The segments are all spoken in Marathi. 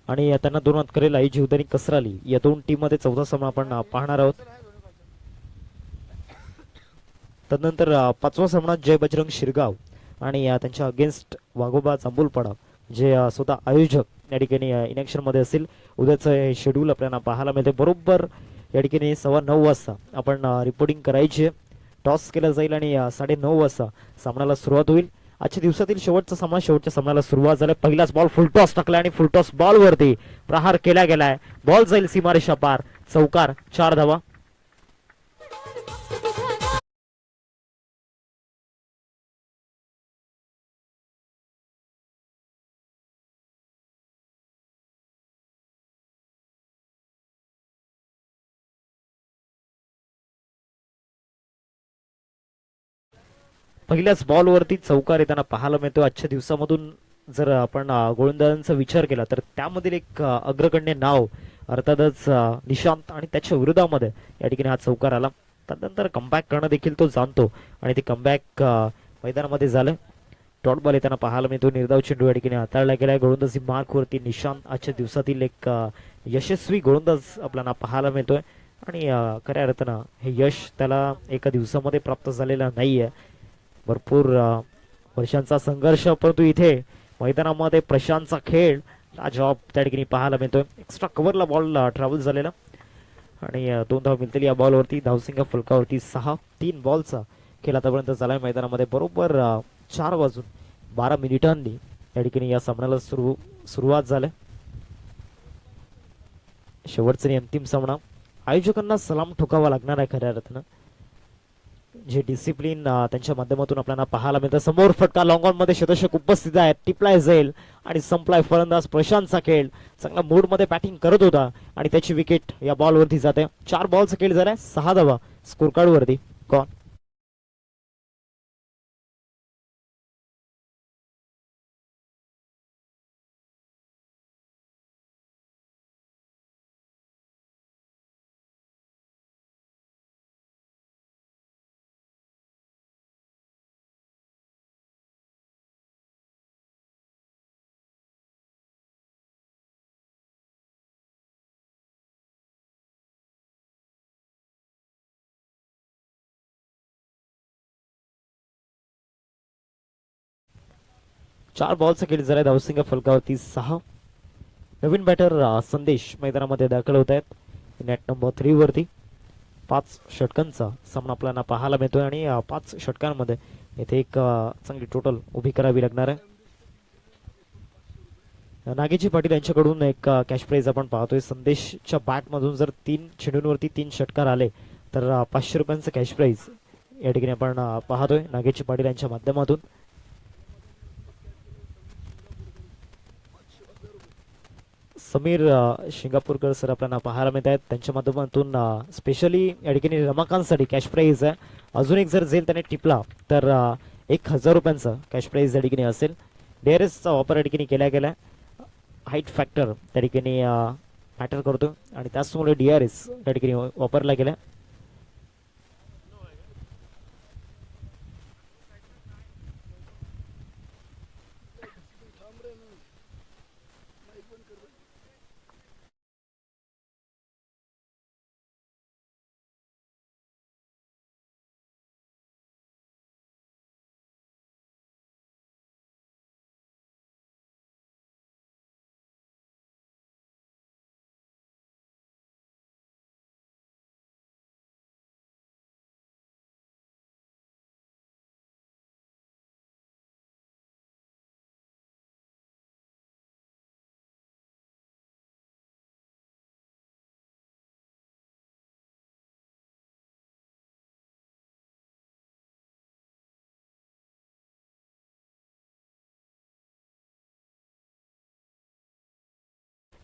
आणि त्यांना 2 रन करेल आई जीवदानी कसराली. या दोन टीम मध्ये चौथा सामना आपण पाहणार आहोत. तदनंतर पाचवा सामना जय बजरंग शिरगाव आणि त्यांच्या अगेन्स्ट वाघोबा जांभूलपाडा, जे स्वतः आयोजक या ठिकाणी इनेक्शन मध्ये असेल. उद्याचं हे शेड्यूल आपल्याला पाहायला मिळते. बरोबर या ठिकाणी 9:15 वाजता आपण रिपोर्टिंग करायची आहे. टॉस केला जाईल आणि 9:30 वाजता सामन्याला सुरुवात होईल. आजच्या दिवसातील शेवटचा सामना, शेवटच्या सामन्याला सुरुवात झाली. पहिलाच बॉल फुल टॉस टाकला आणि फुल टॉस बॉल वरती प्रहार केला गेलाय. बॉल जाईल सीमारेषा पार, चौकार, 4 धावा. पहिल्याच बॉलवरती चौकार येताना पाहायला मिळतो. आजच्या दिवसामधून जर आपण गोलंदाजांचा विचार केला तर त्यामधील एक अग्रगण्य नाव अर्थातच निशांत आणि त्याच्या विरोधामध्ये या ठिकाणी हा चौकार आला. त्यानंतर कमबॅक करणं देखील तो जाणतो आणि ते कमबॅक मैदानामध्ये झालं. डॉट बॉल येताना पाहायला मिळतो. निर्धाव चेंडू या ठिकाणी हाताळला गेलाय. गोलंदाजी मार्कवरती निशांत आजच्या दिवसातील एक यशस्वी गोलंदाज आपल्याला पाहायला मिळतोय आणि खऱ्या अर्थानं हे यश त्याला एका दिवसामध्ये प्राप्त झालेलं नाहीये. भरपूर वर्षांचा संघर्ष, परंतु इथे मैदानामध्ये प्रशांतचा खेळ हा जॉब त्या ठिकाणी पाहायला मिळतोय. एक्स्ट्रा कव्हरला बॉल ट्रॅव्हल झालेला आणि 2 धाव मिळतील या बॉलवरती. धावसंख्या फलकावरती 6. 3 बॉलचा खेळ आतापर्यंत झालाय मैदानामध्ये. बरोबर 4:12 या ठिकाणी या सामन्याला सुरुवात झाली. शेवटचा आणि अंतिम सामना. आयोजकांना सलाम ठोकावा लागणार आहे खऱ्या अर्थानं. जे डिसिप्लिन त्यांच्या माध्यमातून आपल्याला पाहायला मिळतं. समोर फटका, लॉंग ऑन मध्ये शतशक उपस्थित आहे. टिपलाय जाईल आणि संपलाय फलंदाज प्रशांतचा खेळ. चांगला मूड मध्ये बॅटिंग करत होता आणि त्याची विकेट या बॉल वरती जाते. 4 बॉलचा खेळ झालाय. 6 धावा स्कोर कार्ड वरती. कॉन 4 बॉलचा खेळ झालाय. धावसंख्या फलकावरती 6. नवीन बॅटर संदेश मैदानामध्ये दाखल होत आहेत. नेट नंबर 3 वरती 5 षटकांचा सामना आपल्याला पाहायला मिळतोय आणि 5 षटकांमध्ये इथे एक चांगली टोटल उभी करावी लागणार आहे. नागेजी पाटील यांच्याकडून एक कॅश प्राइज आपण पाहतोय. संदेशच्या बॅट मधून जर 3 चेंडूंवरती 3 षटकार आले तर 500 रुपयांचं कॅश प्राइज या ठिकाणी आपण पाहतोय नागेजी पाटील यांच्या माध्यमातून. समीर शिंगापूरकर सर आपल्याला पाहायला मिळत आहेत. त्यांच्या माध्यमातून स्पेशली या ठिकाणी रमाकांतसाठी कॅश प्राइज आहे. अजून एक जर झेल त्याने टिपला तर 1000 रुपयांचा कॅश प्राइज या ठिकाणी असेल. DRSचा वापर या ठिकाणी केला गेला. हाईट फॅक्टर त्या ठिकाणी मॅटर करतो आणि त्याचमुळे DRS त्या ठिकाणी वापरला गेला.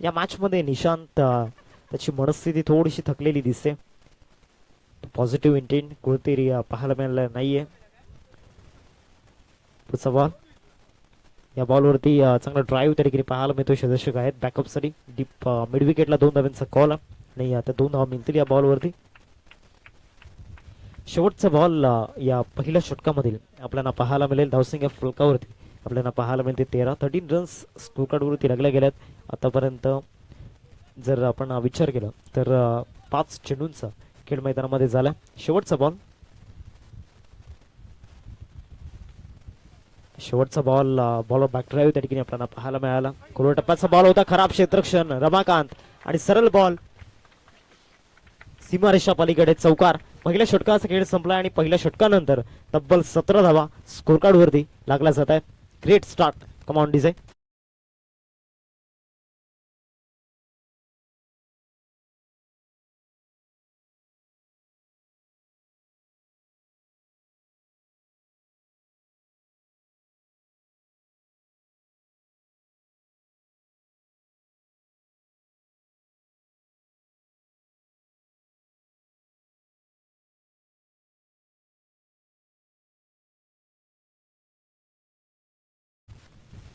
या मॅच मध्ये निशांत त्याची मनस्थिती थोडीशी थकलेली दिसते. पॉझिटिव्ह इंटेंट कुठेतरी पाहायला मिळाला नाहीये. पुढचा बॉल. या बॉलवरती चांगला ड्राईव्ह त्या ठिकाणी पाहायला मिळतो. सदस्य आहेत बॅकअपसाठी. डीप मिड विकेटला 2 धावांचा कॉल आणि आता 2 धावा मिळतील या बॉलवरती. शेवटचा बॉल या पहिल्या षटकामधील आपल्याला पाहायला मिळेल. धावसंख्या फलकावरती आपल्याला पाहायला मिळते. 13 रन्स स्कोर कार्डवरती लागल्या गेल्यात आतापर्यंत. जर आपण विचार केला तर 5 चेंडूंचा खेळ मैदानामध्ये झाला. शेवटचा बॉल बॉलर बॅक ड्राईव्ह त्या ठिकाणी आपल्याला पाहायला मिळाला. खोलवर टप्प्याचा बॉल होता, खराब क्षेत्ररक्षण रमाकांत आणि सरळ बॉल सीमारेषा पलीकडे चौकार. पहिल्या षटकाचा खेळ संपला आणि पहिल्या षटकानंतर तब्बल 17 धावा स्कोर कार्ड वरती लागला जात आहे. Great start, come on DJ.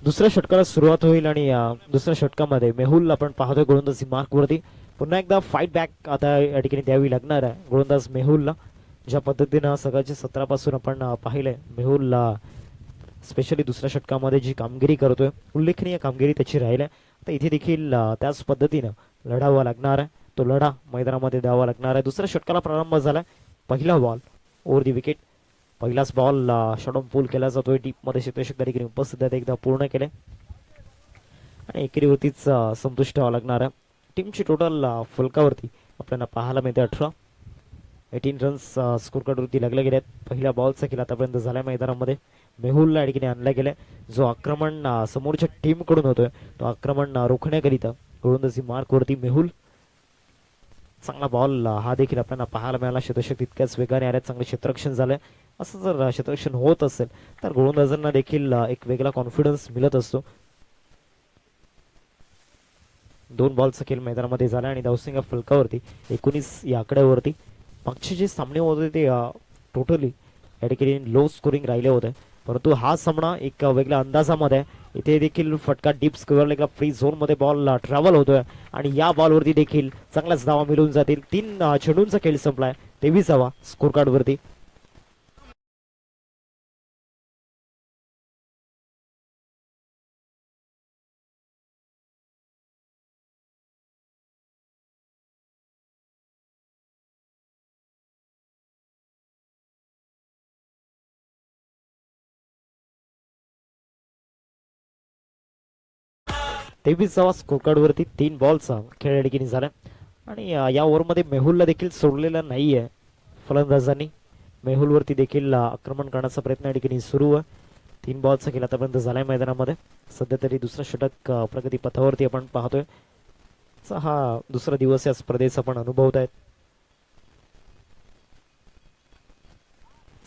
दुसऱ्या षटकाला सुरुवात होईल आणि दुसऱ्या षटकामध्ये मेहुल आपण पाहतोय गोलंदाजी मार्क वरती. पुन्हा एकदा फाईट बॅक आता या ठिकाणी द्यावी लागणार आहे गोलंदाज मेहुलला. ज्या पद्धतीनं सकाळच्या 17 पासून आपण पाहिलंय मेहुलला स्पेशली दुसऱ्या षटकामध्ये जी कामगिरी करतोय, उल्लेखनीय कामगिरी त्याची राहिली आहे. तर इथे देखील त्याच पद्धतीनं लढावा लागणार आहे. तो लढा मैदानामध्ये द्यावा लागणार आहे. दुसऱ्या षटकाला प्रारंभ झालाय. पहिला बॉल ओव्हर दी विकेट. पहिलाच बॉल शॉर्ट पूल केला जातोय. डीपमध्ये क्षेत्ररक्षक त्या ठिकाणी उपस्थित आहेत, एकदा पूर्ण केले आणि एकेरीवरतीच संतुष्ट व्हावं लागणार आहे. टीमची टोटल फलकावरती आपल्याला पाहायला मिळते 18 रन्स स्कोर कार्डवरती लागले गेले आहेत. पहिल्या बॉलचा खेळ आतापर्यंत झालाय मैदानामध्ये. मेहुलला या ठिकाणी आणला गेलाय. जो आक्रमण समोरच्या टीम कडून होतोय तो आक्रमण रोखण्याकरिता गोलंदाजी मार्क वरती मेहुल. चांगला बॉल हा देखील आपल्याला पाहायला मिळाला. क्षेत्ररक्षक तितक्याच वेगाने आले, चांगले क्षेत्ररक्षण झालंय. असं जर क्षेत्ररक्षण होत असेल तर गोलंदाजांना देखील एक वेगळा कॉन्फिडन्स मिळत असतो. 2 बॉलचा खेळ मैदानामध्ये झाला आणि धावसंख्या फलकावरती 19 या आकड्यावरती. मागचे जे सामने होते ते टोटली या ठिकाणी लो स्कोरिंग राहिले होते, परंतु हा सामना एक वेगळ्या अंदाजामध्ये. इथे देखील फटका डीप स्क्वेअर फ्री झोन मध्ये बॉल ट्रॅव्हल होतोय आणि या बॉलवरती देखील चांगलाच धावा मिळून जातील. 3 चेंडूंचा खेळ संपलाय. 23 धावा स्कोर कार्ड वरती. तेवीसावा स्कोर कार्ड वरती 3 बॉलचा खेळ या ठिकाणी झाला आणि या ओव्हरमध्ये मेहुलला देखील सोडलेला नाहीये फलंदाजांनी. मेहुलवरती देखील आक्रमण करण्याचा प्रयत्न या ठिकाणी सुरू आहे. 3 बॉलचा खेळ आतापर्यंत झालाय मैदानामध्ये. सध्या तरी दुसरा षटक प्रगती पथावरती आपण पाहतोय. हा दुसरा दिवस या स्पर्धेचा आपण अनुभवत आहेत.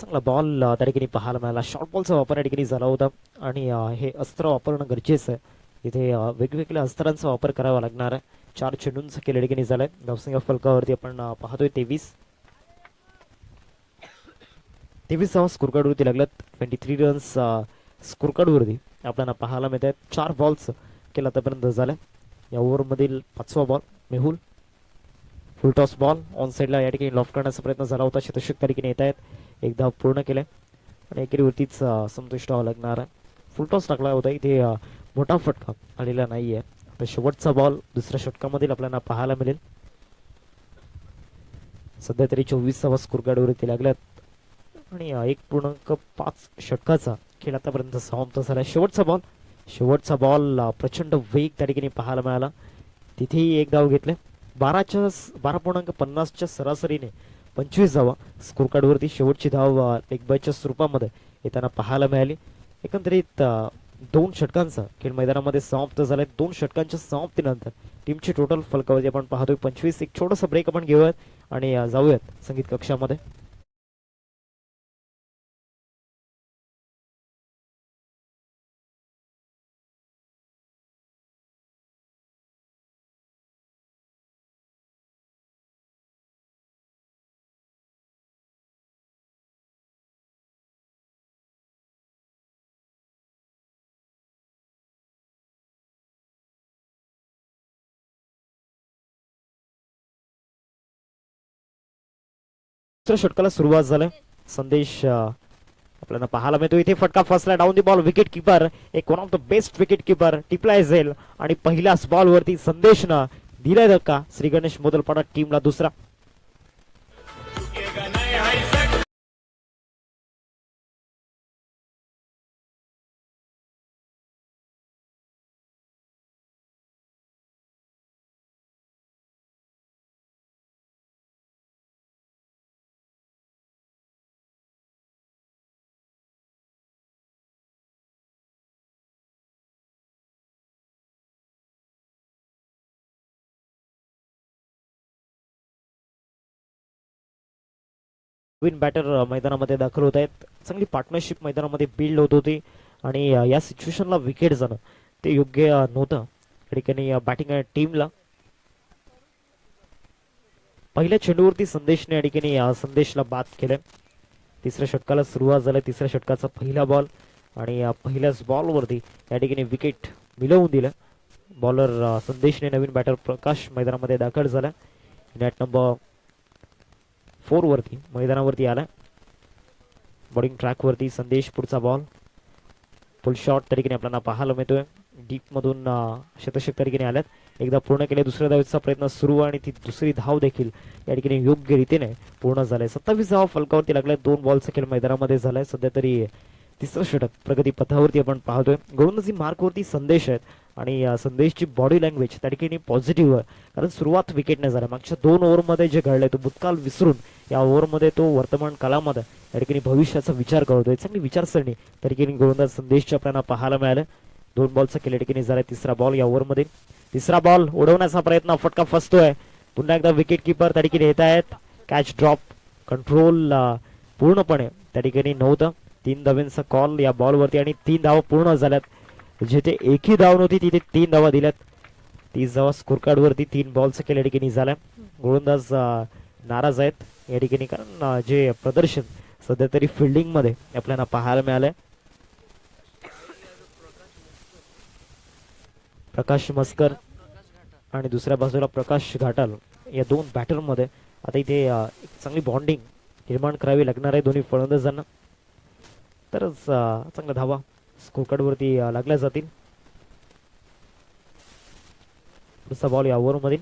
चांगला बॉल त्या ठिकाणी पाहायला मिळाला. शॉर्ट बॉलचा वापर या ठिकाणी झाला होता आणि हे अस्त्र वापरणं गरजेचं आहे. इथे वेगवेगळ्या अस्त्रांचा वापर करावा लागणार आहे. 4 चेंडूंचा खेळ या ठिकाणी झालाय. धावसंख्या फलकावरती आपण पाहतोय 23 स्कोर कार्ड वरती लागल्यात. 23 रन्स स्कोर कार्ड वरती आपल्याला पाहायला मिळत आहेत. 4 बॉल्स खेळ आतापर्यंत झालाय. या ओव्हर मधील 5वा ball Mehul. Full toss ball on साईडला या ठिकाणी लॉफ्ट करण्याचा प्रयत्न झाला होता. क्षेत्ररक्षक त्या ठिकाणी येत आहेत, एकदा पूर्ण केलंय आणि एकेरीवरतीच संतुष्ट व्हावं लागणार आहे. फुल टॉस टाकला होता. इथे मोठा फटका आलेला नाहीये. तर शेवटचा बॉल दुसऱ्या षटकामधील आपल्याला पाहायला मिळेल. सध्या तरी 24 स्कोर कार्ड वरती लागल्यात आणि 1.5 षटकाचा खेळ आतापर्यंत समाप्त झाला. शेवटचा बॉल प्रचंड वेग त्या ठिकाणी पाहायला मिळाला. तिथेही एक धाव घेतले. 12.50च्या सरासरीने 25 धावा स्कोर कार्ड वरती शेवटची धाव लेग बायच्या स्वरूपामध्ये येताना पाहायला मिळाली. एकंदरीत 2 षटकांचा खेळ मैदानामध्ये समाप्त झालाय. 2 षटकांच्या समाप्तीनंतर टीमची टोटल फलकावरती आपण पाहतोय 25. एक छोटासा ब्रेक आपण घेऊयात आणि जाऊयात संगीत कक्षामध्ये. दुसऱ्या षटकाला सुरुवात झालाय. संदेश आपल्याला पाहायला मिळतो इथे फटका फसला down the ball. Wicket keeper एक one of the best wicket keeper टिपलाय जाईल आणि पहिल्याच बॉल वरती संदेशनं दिलाय धक्का. श्री गणेश मोदलपाडा टीमला दुसरा. नवीन बॅटर मैदानामध्ये दाखल होत आहेत. चांगली पार्टनरशिप मैदानामध्ये बिल्ड होत होती आणि या सिच्युएशनला विकेट जाणं ते योग्य नव्हतं या ठिकाणी बॅटिंग टीमला. पहिल्या चेंडूवरती संदेशने या ठिकाणी संदेशला बाद केलंय. तिसऱ्या षटकाला सुरुवात झाली. तिसऱ्या षटकाचा पहिला बॉल आणि पहिल्याच बॉलवरती या ठिकाणी विकेट मिळवून दिलं. बॉलर संदेशने नवीन बॅटर प्रकाश मैदानामध्ये दाखल झाला. नेट नंबर 4 वरती मैदानावरती आला. बॉलिंग ट्रॅक वरती संदेश. पुढचा बॉल फुल शॉट त्या ठिकाणी आपल्याला पाहायला मिळतोय. डीप मधून शतशक त्या ठिकाणी आल्यात. एकदा पूर्ण केले. दुसऱ्या धावेचा प्रयत्न सुरू आणि ती दुसरी धाव देखील या ठिकाणी योग्य रीतीने पूर्ण झालाय. 27 धावा फलकावरती लागलाय. 2 बॉलचा खेळ मैदानामध्ये झालाय. सध्या तरी तिसरं षटक प्रगती पथावरती आपण पाहतोय. गोलंदाजी मार्कवरती संदेश आहेत आणि संदेशची बॉडी लँग्वेज त्या ठिकाणी पॉझिटिव्ह आहे. कारण सुरुवात विकेटने झाल्या. मागच्या 2 ओव्हरमध्ये जे घडलंय तो भूतकाळ विसरून या ओव्हरमध्ये तो वर्तमान काळामध्ये या ठिकाणी भविष्याचा विचार करतोय. चांगली विचारसरणी त्या ठिकाणी गोलंदाज संदेशच्या आपल्याला पाहायला मिळालं. 2 बॉलचा खेळ ठिकाणी झालाय. तिसरा बॉल या ओव्हरमध्ये. तिसरा बॉल उडवण्याचा प्रयत्न. फटका फसतोय. पुन्हा एकदा विकेट किपर त्या ठिकाणी येत आहेत. कॅच ड्रॉप कंट्रोल पूर्णपणे त्या ठिकाणी नव्हतं. 3 धावांचा कॉल या बॉलवरती आणि 3 धावा पूर्ण झाल्यात. जिथे एकही धाव नव्हती तिथे 3 धावा दिल्यात. 30 धावा स्कोर कार्ड वरती 3 बॉलचा खेळ या ठिकाणी झालाय. गोलंदाज नाराज आहेत या ठिकाणी कारण जे प्रदर्शन सध्या तरी फिल्डिंग मध्ये आपल्याला पाहायला मिळालंय. प्रकाश मस्कर आणि दुसऱ्या बाजूला प्रकाश घाटाल या 2 बॅटर मध्ये आता इथे एक चांगली बॉन्डिंग निर्माण करावी लागणार आहे दोन्ही फलंदाजांना. तरच चांगल्या धावा स्कोर कार्ड वरती लागल्या जातील. दुसरा बॉल या ओव्हर मधील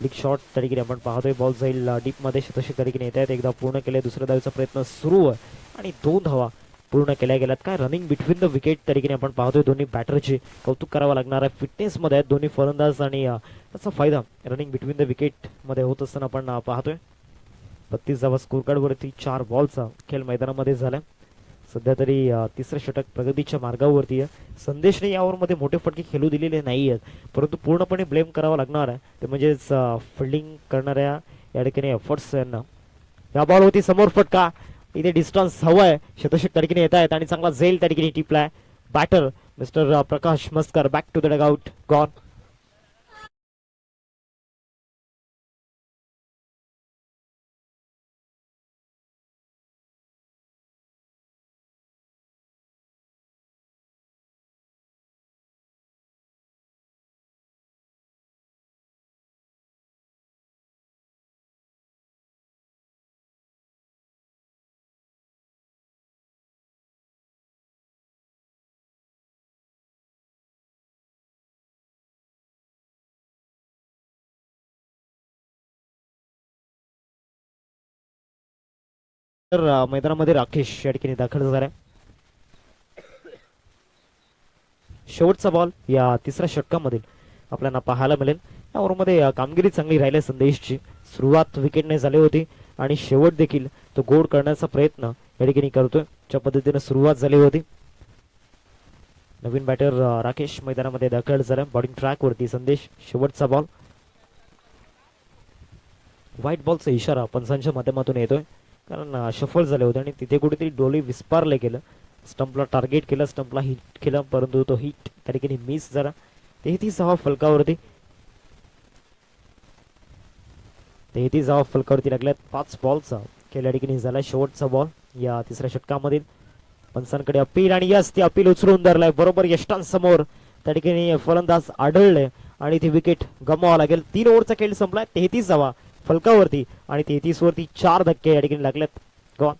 बिग शॉट त्या ठिकाणी आपण पाहतोय. बॉल जाईल डीप मध्ये. शतशक त्या ठिकाणी येत आहेत. एकदा पूर्ण केले. दुसऱ्या धावेचा प्रयत्न सुरू आहे आणि 2 धावा पूर्ण केल्या गेल्यात. काय रनिंग बिटवीन द विकेट त्या ठिकाणी आपण पाहतोय. दोन्ही बॅटरचे कौतुक करावं लागणार आहे. फिटनेस मध्ये आहेत दोन्ही फलंदाज आणि त्याचा फायदा रनिंग बिटवीन द विकेट मध्ये होत असताना आपण पाहतोय. 32 धावा स्कोर कार्ड वरती 4 बॉलचा खेळ मैदानामध्ये झाला. सध्या तरी तिसरं षटक प्रगतीच्या मार्गावरती आहे. संदेशने या ओव्हरमध्ये मोठे फटके खेळू दिलेले नाही आहेत परंतु पूर्णपणे ब्लेम करावा लागणार आहे ते म्हणजेच फिल्डिंग करणाऱ्या या ठिकाणी एफर्ट्स यांना. या बॉलवरती समोर फटका. इथे डिस्टन्स हवाय. शतशक त्या ठिकाणी येत आहेत आणि चांगला झेल त्या ठिकाणी टिपलाय. Batter mister Prakash Maskar back to the dugout gone. तर मैदानामध्ये राकेश या ठिकाणी दाखल झालाय. शेवटचा बॉल या तिसऱ्या षटकामधील आपल्याला पाहायला मिळेल. या ओव्हरमध्ये कामगिरी चांगली राहिली संदेशची. सुरुवात विकेटने झाली होती आणि शेवट देखील तो गोड करण्याचा प्रयत्न या ठिकाणी करतोय. ज्या पद्धतीने सुरुवात झाली होती. नवीन बॅटर राकेश मैदानामध्ये दाखल झाला. बॉलिंग ट्रॅक वरती संदेश. शेवटचा बॉल. व्हाईट बॉलचा इशारा पंचांच्या माध्यमातून येतोय कारण शफल झाले होते आणि तिथे कुठेतरी डोली विस्पारले गेलं. स्टंपला टार्गेट केलं. स्टंपला हिट केलं परंतु तो हिट त्या ठिकाणी मिस झाला. 33 धावा फलकावरती. 33 धावा फलकावरती लागल्यात. 5 बॉलचा खेळ या ठिकाणी झाला. शेवटचा बॉल या तिसऱ्या षटकामधील. पंचांकडे अपील आणि यस ती अपील उचलून धरलाय. बरोबर यष्टांसमोर त्या ठिकाणी फलंदाज आढळले आणि ती विकेट गमवावं लागेल. 3 ओव्हरचा खेळ संपलाय. 33 धावा फलकावरती आणि 33 वरती 4 धक्के या ठिकाणी लागलेत. गॉन.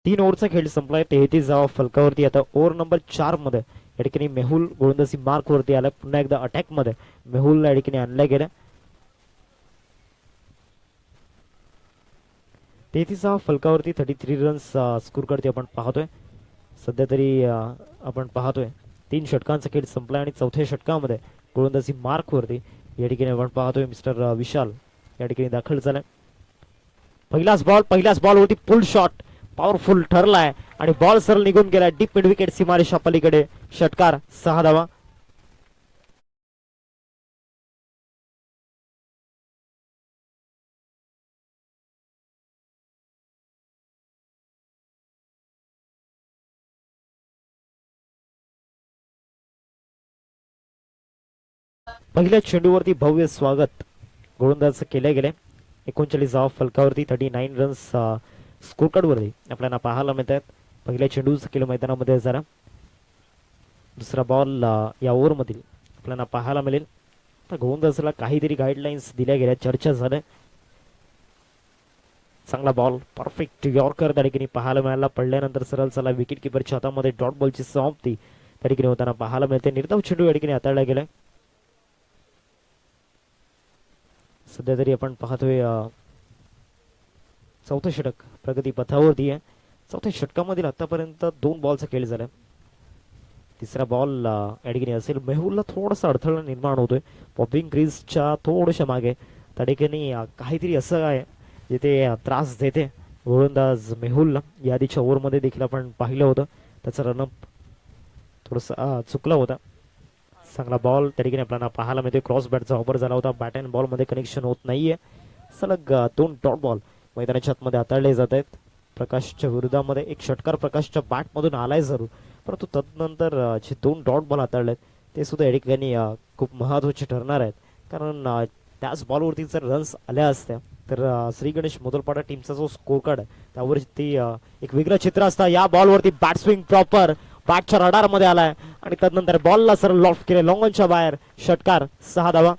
3 ओव्हरचा खेळ संपलाय. 33 धावा फलकावरती. आता ओव्हर नंबर 4 मध्ये या ठिकाणी मेहुल गोलंदाजी मार्क वरती आला. पुन्हा एकदा अटॅक मध्ये मेहुलला या ठिकाणी आणल्या गेल्या. 33 धावा फलकावरती 33 रन्स स्कोर करते आपण पाहतोय. सध्या तरी आपण पाहतोय 3 षटकांचा खेळ संपला आणि चौथ्या षटकामध्ये गोलंदाजी मार्क वरती या ठिकाणी आपण पाहतोय मिस्टर विशाल या ठिकाणी दाखल झालाय. पहिल्याच बॉल वरती फुल शॉट पॉवरफुल ठरलाय आणि बॉल सरळ निघून गेलाय डीप मिड विकेट सीमारेषा पलीकडे. षटकार 6 धावा. पहिल्या चेंडूवरती भव्य स्वागत गोलंदाज केले गेले. 39 धावा फलकावरती 39 रन्स स्कोर कार्ड वरती आपल्याला पाहायला मिळत आहेत. पहिल्या चेंडूचा खेळ मैदानामध्ये जरा दुसरा बॉल या ओव्हर मधील आपल्याला पाहायला मिळेल. तर गोलंदाजाला काहीतरी गाईडलाईन्स दिल्या गेल्या, चर्चा झाल्या. चांगला बॉल परफेक्ट यॉर्कर त्या ठिकाणी पाहायला मिळाला. पडल्यानंतर सरळ चला विकेट किपरच्या हातामध्ये डॉट बॉलची समाप्ती त्या ठिकाणी होताना पाहायला मिळते. निर्धाव चेंडू या ठिकाणी हाताळला गेलाय. सध्या तरी आपण पाहतोय चौथं षटक प्रगती पथावरती आहे. चौथ्या षटकामधील आतापर्यंत 2 बॉलचा खेळ झाला. तिसरा बॉल या ठिकाणी असेल. मेहुलला थोडासा अडथळा निर्माण होतोय पॉपिंग क्रीजच्या थोड्याशा मागे. त्या ठिकाणी काहीतरी असं आहे जिथे त्रास देते गोलंदाज मेहुलला. यादीच्या ओव्हरमध्ये देखील आपण पाहिलं होतं त्याचा रनअप थोडासा चुकला होता. चांगला बॉल त्या ठिकाणी आपल्याला पाहायला मिळते. क्रॉस बॅटचा वापर झाला होता. बॅट अँड बॉल मध्ये कनेक्शन होत नाहीये. सलग 2 डॉट बॉल मैदानाच्या आतमध्ये हाताळले जात आहेत. प्रकाशच्या विरोधामध्ये एक षटकार प्रकाशच्या बॅट मधून आलाय जरूर, परंतु तदनंतर जे 2 डॉट बॉल हाताळलेत ते सुद्धा या ठिकाणी खूप महत्वाचे ठरणार आहेत. कारण त्याच बॉलवरती जर रन्स आल्या असत्या तर श्री गणेश मोदलपाडा टीमचा जो स्कोर कार्ड आहे त्यावर ती एक वेगळं चित्र असतं. या बॉलवरती बॅट स्विंग प्रॉपर बॅटच्या रडार मध्ये आलाय आणि त्यानंतर बॉलला सर लॉफ्ट केले लॉंगॉनच्या बाहेर. षटकार 6 धावा.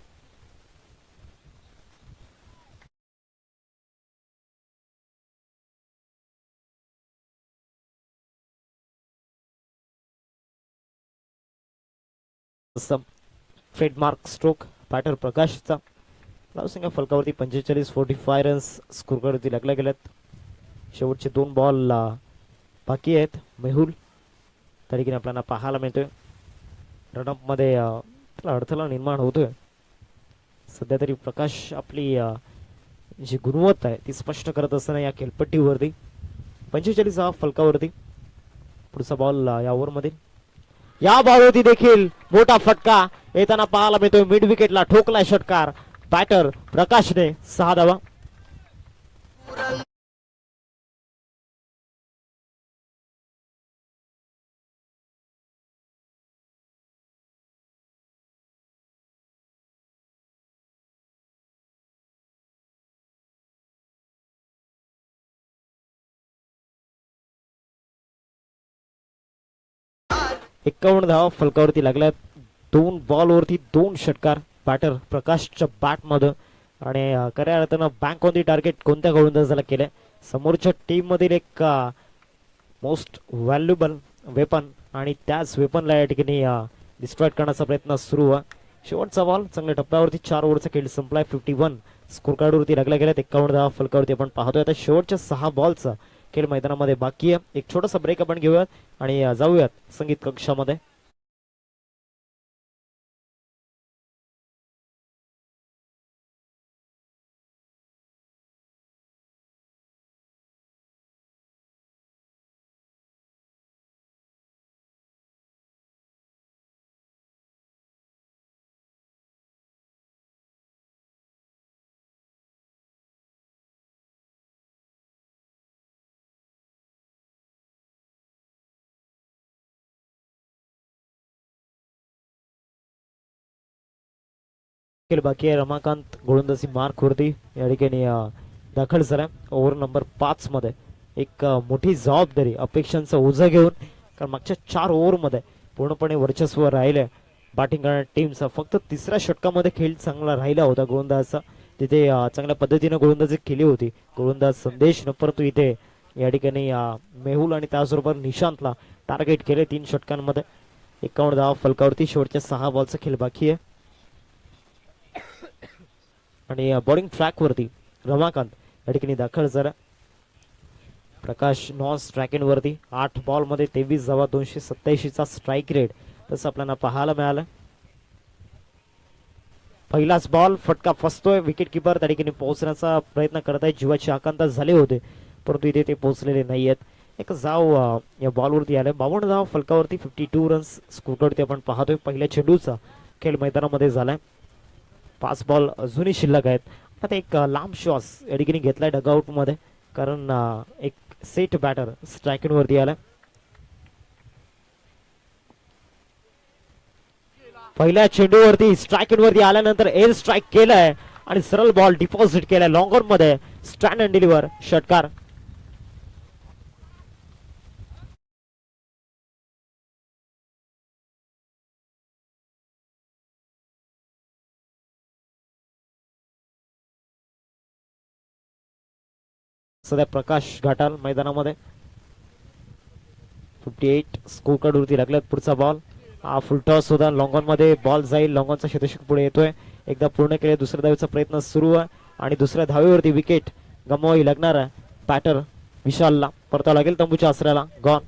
ट्रेडमार्क स्ट्रोक बॅटर प्रकाशचा. धावसंख्या फलकावरती 45-45 रन्स स्कोर करती लागल्या गेल्यात. शेवटचे 2 बॉल बाकी आहेत. मेहुल त्या ठिकाणी आपल्याला पाहायला मिळतोय रनअप मध्ये त्याला अडथळा निर्माण होतोय. सध्या तरी प्रकाश आपली जी गुणवत्ता आहे ती स्पष्ट करत असताना या खेळपट्टीवरती 45 फलकावरती. पुढचा बॉल या ओव्हर मध्ये या बॉलवरती देखील मोठा फटका येताना पाहायला मिळतोय. मिड विकेटला ठोकलाय षटकार बॅटर प्रकाशने. 6 धावा. एकावन्न धावा फलकावरती लागल्यात. 2 बॉलवरती 2 षटकार बॅटर प्रकाशच्या बॅट मध्ये आणि खऱ्या अर्थानं बँक ऑन दी टार्गेट कोणत्या गोलंदाजाला केलंय. समोरच्या टीम मधील एक मोस्ट व्हॅल्युएबल वेपन आणि त्याच वेपनला या ठिकाणी डिस्ट्रॉय करण्याचा प्रयत्न सुरू आहे. शेवटचा बॉल चांगल्या टप्प्यावरती 4 ओव्हरचा खेळ संपलाय. 51 स्कोर कार्ड वरती लागल्या गेल्यात. 51 धावा फलकावरती आपण पाहतोय. आता शेवटच्या 6 बॉलचा खेळ मैदानामध्ये बाकी आहे. एक छोटासा ब्रेक आपण घेऊयात आणि जाऊयात संगीत कक्षामध्ये. बाकी आहे. रमाकांत गोलंदाजी मार्क वरती या ठिकाणी दाखल झाला. ओव्हर नंबर 5 मध्ये एक मोठी जबाबदारी अपेक्षांचा ओझा घेऊन, कारण मागच्या 4 ओव्हर मध्ये पूर्णपणे वर्चस्व राहिले बॅटिंग करणाऱ्या टीमचा. फक्त तिसऱ्या षटकामध्ये खेळ चांगला राहिला होता गोलंदाजचा. तिथे चांगल्या पद्धतीने गोलंदाजी केली होती गोलंदाज संदेश, परंतु इथे या ठिकाणी मेहुल आणि त्याचबरोबर निशांतला टार्गेट केले 3 षटकांमध्ये. 51 धावा फलकावरती. शेवटच्या 6 बॉलचा खेळ बाकी आहे. आणि बॉलिंग ट्रॅक वरती रमाकांत या ठिकाणी दाखल झाला. प्रकाश नॉन स्ट्रायकिंग वरती 8 बॉल मध्ये 23 धावा 287 चा स्ट्राईक रेट तसं आपल्याला पाहायला मिळालं. पहिलाच बॉल फटका फसतोय. विकेट किपर त्या ठिकाणी पोहोचण्याचा प्रयत्न करत आहे. जीवाची आकांता झाले होते परंतु इथे ते पोहोचलेले नाही आहेत. एक धाव या बॉलवरती आलं. 52 धाव फलकावरती. 52 रन्स स्कोरवरती आपण पाहतोय. पहिल्या चेंडूचा खेळ मैदानामध्ये झालाय. 5 बॉल अजूनही शिल्लक आहेत. आता एक लांब श्वास या ठिकाणी घेतलाय डगआउट मध्ये कारण एक सेट बॅटर स्ट्रायकिंग वरती आलाय. पहिल्या चेंडूवरती स्ट्रायकिंग वरती आल्यानंतर एअर स्ट्राईक केलाय आणि सरळ बॉल डिपॉझिट केलाय लॉंग ऑन मध्ये. स्टँड अँड डिलिव्हर षटकार. सध्या प्रकाश घाटाल मैदानामध्ये. 58 स्कोर कार्ड वरती लागल्यात. पुढचा बॉल फुल टॉस होता. लॉंग ऑन मध्ये बॉल जाईल. लॉंग ऑनचा शतक पुढे येतोय. एकदा पूर्ण केले. दुसऱ्या धावेचा प्रयत्न सुरू आहे आणि दुसऱ्या धावेवरती विकेट गमवावी लागणार आहे. बॅटर विशालला परतावं लागेल तंबूच्या आसऱ्याला. गॉन.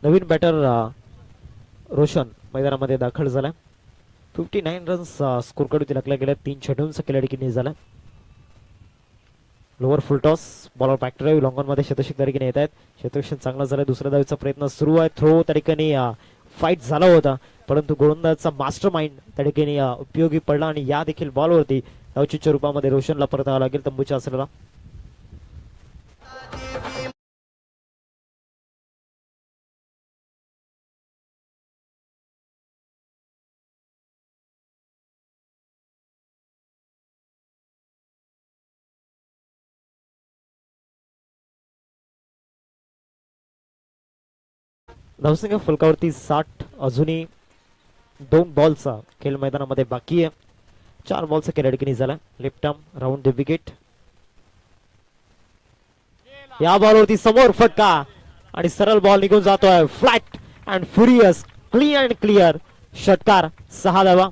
नवीन बॅटर रोशन मैदानामध्ये दाखल झाला. 59 रन्स स्कोर कार्ड लागल्या गेल्या 3 चेंडूंचा खेळाडी की झाला. Lower full toss bowler back drive long on मध्ये शतक तरीके येत आहेत. शतरक्षण चांगला झालं. दुसऱ्या धावेचा प्रयत्न सुरू आहे. थ्रो त्या ठिकाणी फाईट झाला होता परंतु गोलंदाजचा मास्टर माइंड त्या ठिकाणी उपयोगी पडला आणि या देखील बॉलवरती धावचीच्या रूपामध्ये रोशनला परतावं लागेल तंबूच्या आसऱ्याला. धावसंख्या फलकावरती 60. अजूनही 2 बॉलचा खेळ मैदानामध्ये बाकी आहे. 4 बॉलचा खेळ अडकणी झाला. Left arm round the wicket. या बॉलवरती समोर फटका आणि सरळ बॉल निघून जातोय. Flat and furious clean and clear षटकार. 6 धावा.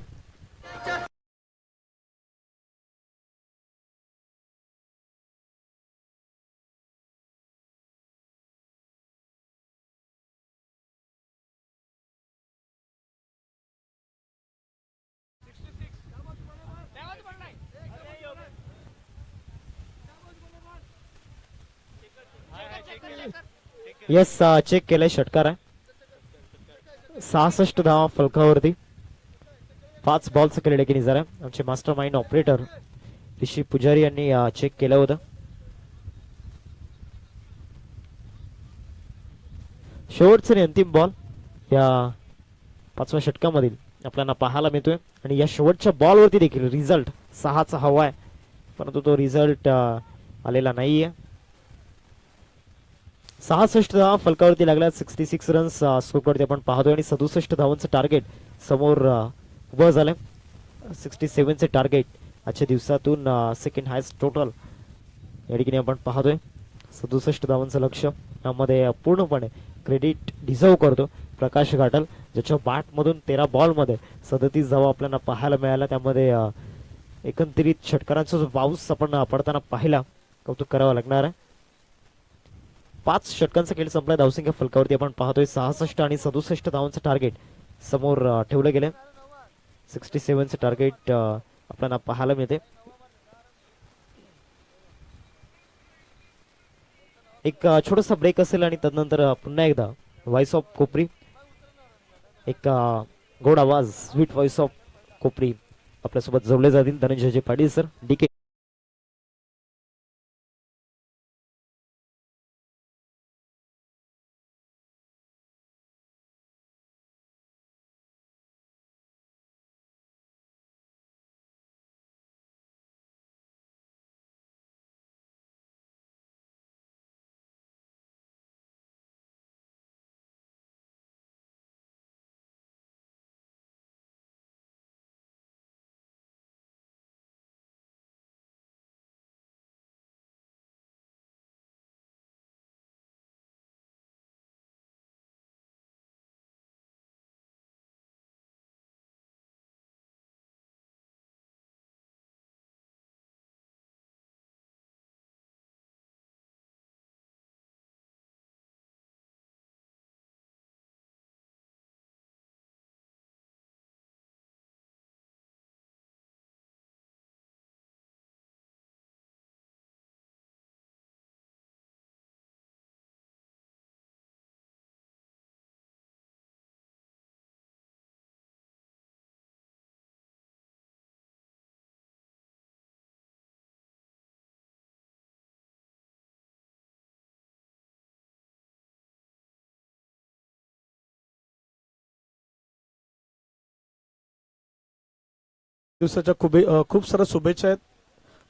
येस चेक केलंय. षटकार आहे. 66 धावा फलकावरती. 5 बॉलचा खेळ देखील झाला. आमचे मास्टर माइंड ऑपरेटर ऋषी पुजारी यांनी चेक केलं होतं. शेवटचा आणि अंतिम बॉल या 5व्या षटकामधील आपल्याला पाहायला मिळतोय आणि या शेवटच्या बॉलवरती देखील रिझल्ट 6चा हवा आहे परंतु तो रिझल्ट आलेला नाहीये. 66 धावा फलकावरती लागल्या. 66 रन्स स्कोरवरती आपण पाहतोय आणि 67 धावांचं टार्गेट समोर उभं झालंय. 67 चे टार्गेट आजच्या दिवसातून सेकंड हायस्ट टोटल या ठिकाणी आपण पाहतोय. 67 धावांचं लक्ष यामध्ये पूर्णपणे क्रेडिट डिझर्व करतो प्रकाश घाटल ज्याच्या बॅट मधून 13 बॉल मध्ये 37 धावा आपल्याला पाहायला मिळाल्या. त्यामध्ये एकंदरीत षटकारांचा जो पाऊस आपण पडताना पाहिला कौतुक करावं लागणार आहे. 5 षटकांचा खेळ संपला. धावसंख्या फलकावरती आपण पाहतोय 66 आणि 67 धावांचं टार्गेट समोर ठेवलं गेलं. 67 चे टार्गेट आपल्याला पाहायला मिळते. एक छोटासा ब्रेक असेल आणि तदनंतर पुन्हा एकदा व्हॉइस ऑफ कोपरी एक गोड आवाज स्वीट व्हॉइस ऑफ कोपरी आपल्यासोबत जोडले जातील. धनंजय पाटील सर, डी दिवसाच्या खूप साऱ्या शुभेच्छा आहेत.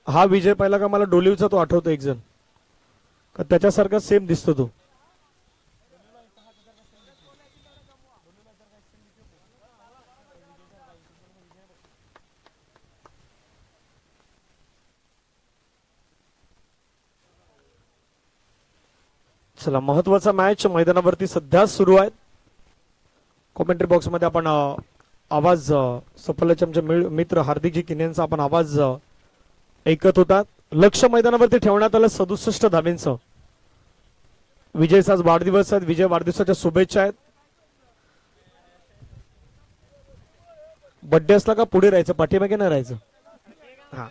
हा विजय पाहिला का मला डोलीवचा तो आठवतो एक जण का त्याच्यासारखा सेम दिसतो तो. चला महत्वाचा मॅच मैदानावरती सध्या सुरू आहे. कॉमेंट्री बॉक्स मध्ये आपण आवाज सफलचे आमचे मित्र हार्दिकजी किन्यांचा आपण आवाज ऐकत होतात. लक्ष मैदानावरती ठेवण्यात आलं 67 धाब्यांचं. विजयचा आज वाढदिवस आहे. विजय वाढदिवसाच्या शुभेच्छा आहेत. बर्थडे असला का पुढे राहायचं पाठीमागे नाही राहायचं. हा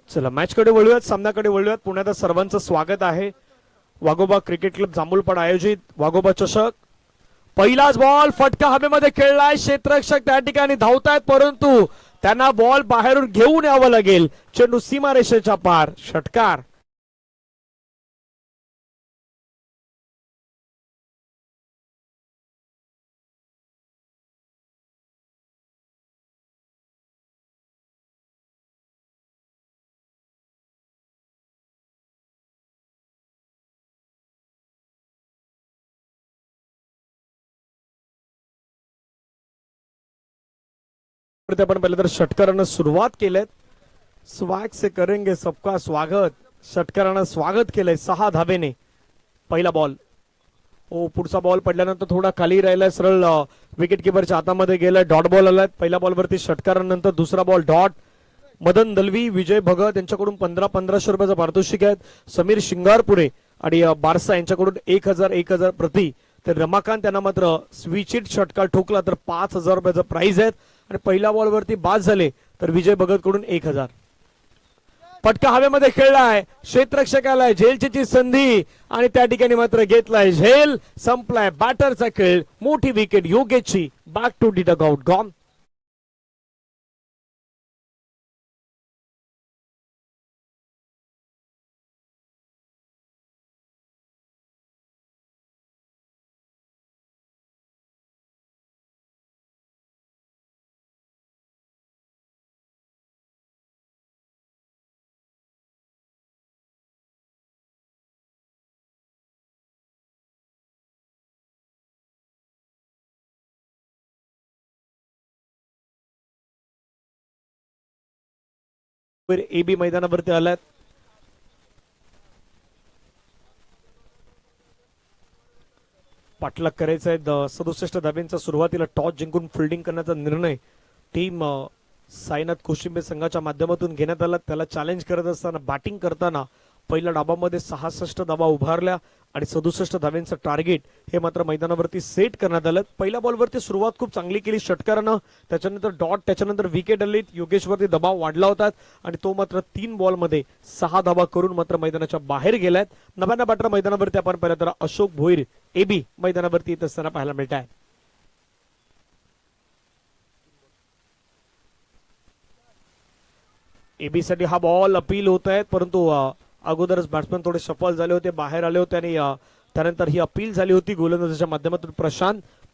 चला मॅच कडे वळूयात. सामन्याकडे वळूयात. पुण्यात सर्वांचं स्वागत आहे. वाघोबा क्रिकेट क्लब जांभूळपाडा आयोजित वाघोबा चषक. पहिलाच बॉल फटका हवेमध्ये खेळलाय. क्षेत्ररक्षक त्या ठिकाणी धावतायत परंतु त्यांना बॉल बाहेरून घेऊन यावं लागेल. चेंडू सीमारेषेच्या पार. षटकार. आपण पहिले तर षटकारानं सुरुवात केलेत. स्वाग से करेंगे सबका स्वागत. षटकारानं स्वागत केलंय 6 धाबेने. पहिला बॉल. ओ पुढचा बॉल पडल्यानंतर थोडा खाली राहिलाय. सरळ विकेट किपरच्या हातामध्ये गेलाय. डॉट बॉल आलाय. पहिल्या बॉलवरती षटकारानंतर दुसरा बॉल डॉट. मदन दलवी विजय भगत यांच्याकडून 1500 रुपयाचं पारितोषिक आहेत. समीर शिंगारपुरे आणि बारसा यांच्याकडून 1000 प्रति. तर रमाकांत यांना मात्र स्विचिट षटकार ठोकला तर 5000 रुपयाचं प्राइज आहेत. आणि पहिल्या बॉलवरती बाद झाले तर विजय भगत कडून 1000. फटका हवेमध्ये खेळलाय. क्षेत्ररक्षकाला झेलची संधी आणि त्या ठिकाणी मात्र घेतलाय झेल. संपलाय बॅटरचा खेळ. मोठी विकेट योगेशची. Back to the dugout gone. AB मैदानावरती आलात. पाठलाग करायचा आहे. 67 धाब्यांचा सुरुवातीला टॉस जिंकून फिल्डिंग करण्याचा निर्णय टीम साईनाथ कोशिंबे संघाच्या माध्यमातून घेण्यात आला. त्याला चॅलेंज करत असताना बॅटिंग करताना पहिल्या डाबामध्ये 66 धाबा उभारल्या आणि 67 धाब्यांचं टार्गेट हे मात्र मैदानावरती सेट करण्यात आलं. पहिल्या बॉलवरती सुरुवात खूप चांगली केली षटकारानं. त्याच्यानंतर डॉट. त्याच्यानंतर विकेट आली. योगेशवरती दबाव वाढला होता आणि तो मात्र 3 बॉलमध्ये 6 धाबा करून मात्र मैदानाच्या बाहेर गेलाय. नव्यानं बॅटर मैदानावरती आपण पाहिलं तर अशोक भोईर एबी मैदानावरती येत असताना पाहायला मिळत आहे. एबी साठी हा बॉल अपील होत आहेत परंतु अगोदरच बॅट्समॅन थोडे सफल झाले होते. बाहेर आले होते आणि त्यानंतर ही अपील झाली होती गोलंदाजाच्या माध्यमातून.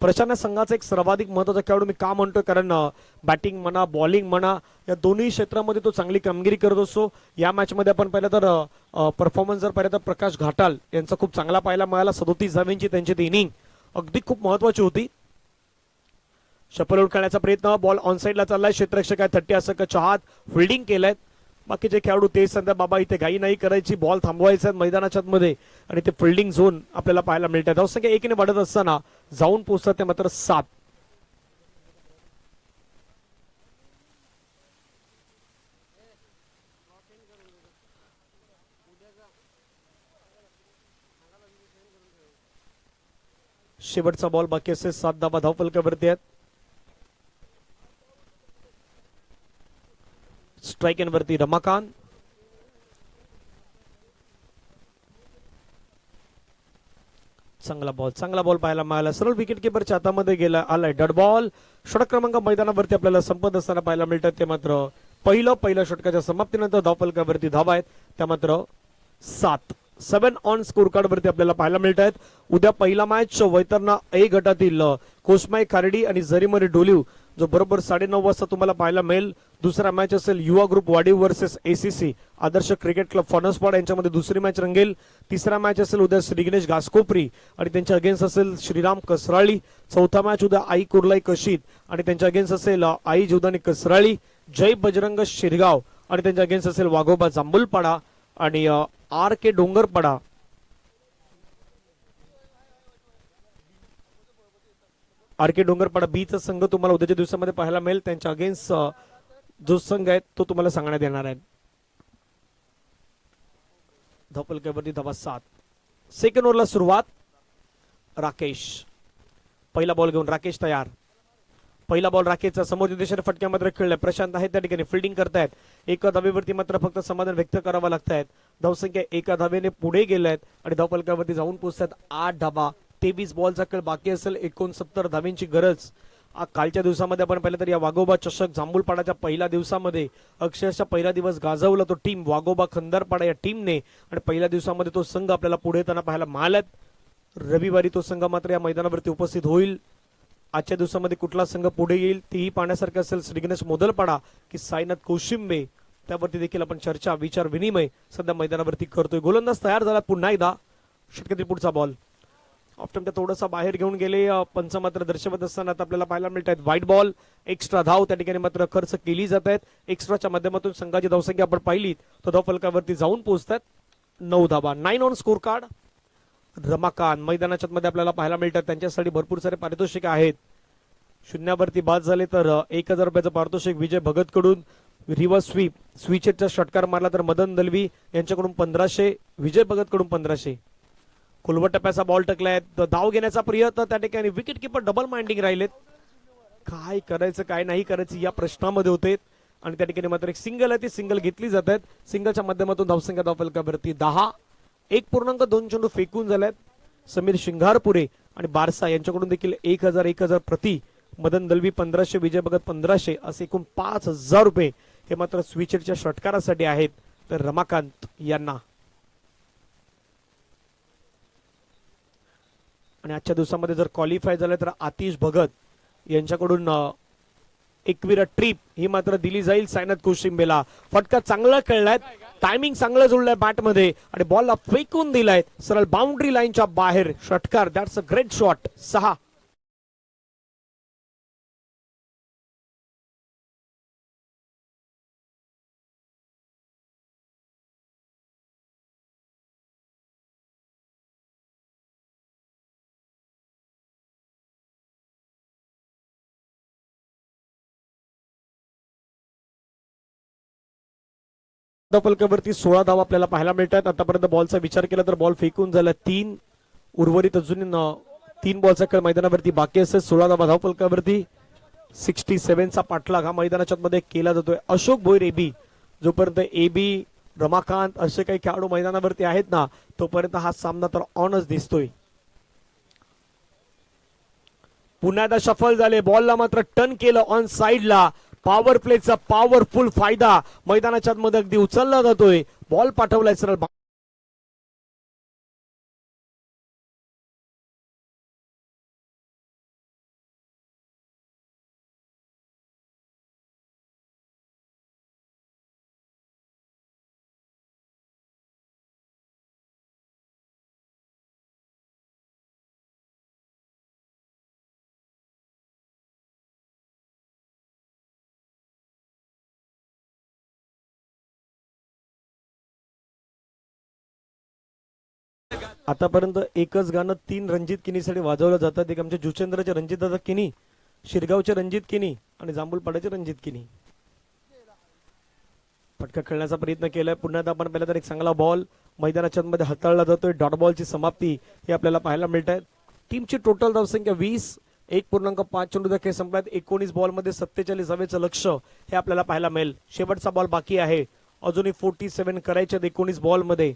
प्रशांत संघाचा एक सर्वाधिक महत्वाचा खेळाडू मी का म्हणतोय कारण बॅटिंग म्हणा बॉलिंग म्हणा या दोन्ही क्षेत्रामध्ये तो चांगली कामगिरी करत असतो. या मॅच मध्ये आपण पाहिलं तर परफॉर्मन्स जर पाहिलं तर प्रकाश घाटाल यांचा खूप चांगला पाहायला मिळाला. 37 धाब्यांची त्यांची ती इनिंग अगदी खूप महत्वाची होती. शपल आउट करण्याचा प्रयत्न. बॉल ऑन साईडला चाललाय. क्षेत्ररक्षक आहे 30 असं चहात फिल्डिंग केलंय. बाकीचे खेळाडू ते सध्या बाबा इथे घाई नाही करायची. बॉल थांबवायचा मैदानाच्या मध्ये आणि ते फिल्डिंग झोन आपल्याला पाहायला मिळतात. धावसंख्या 1 ने वाढत असताना जाऊन पोहोचतात ते मात्र 7. शेवटचा बॉल बाकी असे 7 धाबा धावफलकावरती आहेत. स्ट्राइक एंड वरती रमाकांत. चांगला बॉल पाहायला मिळाला. सरळ विकेट किपरच्या हातामध्ये गेला आलाय डॉट बॉल. षटक क्रमांक मैदानावरती आपल्याला संपत असताना पाहायला मिळतात. ते मात्र पहिल्या षटकाच्या समाप्तीनंतर धावफलकावरती धावा आहेत त्या मात्र 7 ऑन स्कोर कार्ड वरती आपल्याला पाहायला मिळत आहेत. उद्या पहिला मॅच वैतरणा ए गटातील कोसमाई खारडी आणि जरीमरी डोलिव जो बरोबर 9:30 वाजता तुम्हाला पाहायला मिळेल. दुसरा मॅच असेल युवा ग्रुप वाडीव वर्सेस एसीसी आदर्श क्रिकेट क्लब फॉनस्पॉट यांच्यामध्ये दुसरी मॅच रंगेल. तिसरा मॅच असेल उद्या श्री गणेश घासकोपरी आणि त्यांच्या अगेन्स्ट असेल श्रीराम कसराळी. चौथा मॅच उद्या आई कुर्लाई कशीत आणि त्यांच्या अगेन्स्ट असेल आई जीवदानी कसराळी. जय बजरंग शिरगाव आणि त्यांच्या अगेन्स्ट असेल वाघोबा जांभूलपाडा आणि आर के डोंगरपाडा. आर के डोंगरपाडा बीचा संघ तुम्हाला उद्याच्या दिवसामध्ये पाहायला मिळेल. त्यांच्या अगेन्स्ट जो संघ आहे तो तुम्हाला सांगण्यात येणार आहे. धावफलकावरती धावा 7. सेकंड ओव्हरला सुरुवात. राकेश पहिला बॉल घेऊन राकेश तयार. पहिला बॉल राकेशचा समोर दिशेने फटक्या मात्र खेळलाय. प्रशांत आहेत त्या ठिकाणी फिल्डिंग करतायत. एका धावेवरती मात्र फक्त समाधान व्यक्त करावं लागतायत. धावसंख्या एका धावेने पुढे गेल्यात आणि धावफलकावरती जाऊन पोहोचतात 8 धावा. 23 बॉलचा खेळ बाकी असेल. 69 धावेंची गरज. कालच्या दिवसामध्ये आपण पाहिलं तर या वाघोबा चषक जांभूलपाडाच्या पहिल्या दिवसामध्ये अक्षरशः पहिला दिवस गाजवला तो टीम वाघोबा खंदारपाडा या टीमने आणि पहिल्या दिवसामध्ये तो संघ आपल्याला पुढे येताना पाहायला मिळालात. रविवारी तो संघ मात्र या मैदानावरती उपस्थित होईल. आजच्या दिवसामध्ये कुठला संघ पुढे येईल तेही पाहण्यासारखं असेल. श्री गणेश मोदलपाडा की साईनाथ कोशिंबे त्यावरती देखील आपण चर्चा विचार विनिमय सध्या मैदानावरती करतोय. गोलंदाज तयार झाला पुन्हा एकदा. षटकातील पुढचा बॉल ऑफ्टमच्या थोडासा बाहेर घेऊन गेले. पंच मात्र दर्शवत असताना आता आपल्याला पाहायला मिळत आहेत व्हाईट बॉल. एक्स्ट्रा धाव त्या ठिकाणी मात्र खर्च केली जात आहेत. एक्स्ट्राच्या माध्यमातून संघाची धावसंख्या आपण पाहिली तर धावफलकावरती जाऊन पोहोचतात 9 धावा. 9 ऑन स्कोर कार्ड. रमाकांत मैदानाच्या मध्ये आपल्याला पाहायला मिळतात. त्यांच्यासाठी भरपूर सारे पारितोषिक आहेत. शून्यावरती बाद झाले तर 1000 रुपयाचं पारितोषिक विजय भगत कडून. रिव्हर्स स्वीप स्विचेटचा षटकार मारला तर मदन दलवी यांच्याकडून 1500. विजय भगत कडून 1500. खुलवट टप्प्याचा बॉल टकलाय. धाव घेण्याचा प्रयत्न त्या ठिकाणी विकेट किपर डबल माइंडिंग राहिलेत. काय करायचं काय नाही करायचं या प्रश्नामध्ये होते आणि त्या ठिकाणी मात्र एक सिंगल आहे ती सिंगल घेतली जात आहेत. सिंगलच्या माध्यमातून धावसंख्या धावफलकावरती 10. 1.2 चेंडू फेकून झाल्यात. समीर शिंगारपुरे आणि बारसा यांच्याकडून देखील 1000 प्रति. मदन दलवी 1500. विजय भगत 1500 असे एकूण 5000 रुपये हे मात्र स्विचेटच्या षटकारासाठी आहेत. तर रमाकांत यांना आणि आजच्या दिवसामध्ये जर क्वालिफाय झालं तर आतिश भगत यांच्याकडून एकविरा ट्रिप ही मात्र दिली जाईल. सायनाथ कोशिंबेला फटका चांगला खेळलाय. टायमिंग चांगलं जुळलंय बॅटमध्ये आणि बॉलला फेकून दिलाय सरळ बाउंड्री लाईनच्या बाहेर. षटकार. That's a great shot. 6. फलकावरती 16 धावा आपल्याला पाहायला मिळतात. आतापर्यंत बॉलचा विचार केला तर बॉल फेकून झाला 3. उर्वरित अजून 3 बॉलचा खेळ मैदानावरती बाकी असेल. 16 धावा धाव फलकावरती. 67चा पाठलाग हा मैदानाच्या मध्ये केला जातोय. अशोक भोईर एबी जोपर्यंत एबी रमाकांत असे काही खेळाडू मैदानावरती आहेत ना तोपर्यंत हा सामना तर ऑनच दिसतोय. पुन्हा एकदा शफल झाले. बॉलला मात्र टर्न केलं ऑन साइडला. पॉवर प्लेचा पॉवरफुल फायदा मैदानाच्या मध्ये अगदी उचलला जातोय. बॉल पाठवलाय सरळ आतापर्यंत एकच गाणं 3 रणजित किनीसाठी वाजवलं जातात. एक आमच्या जुचेंद्रचे रणजित दादा किनी, शिरगावचे रणजित किनी आणि जांभूलपाड्याचे रणजित किनी. फटका खेळण्याचा प्रयत्न केलाय. पुन्हा एकदा आपण पाहिलं तर एक चांगला बॉल मैदानाच्या मध्ये हाताळला जातोय. डॉट बॉलची समाप्ती हे आपल्याला पाहायला मिळत आहे. टीमची टोटल धावसंख्या 20. 1.5 चेंडू खेळ संपल्यात. 19 बॉल मध्ये 47 धावेचं लक्ष हे आपल्याला पाहायला मिळेल. शेवटचा बॉल बाकी आहे. अजूनही 47 करायचे 19 बॉल मध्ये.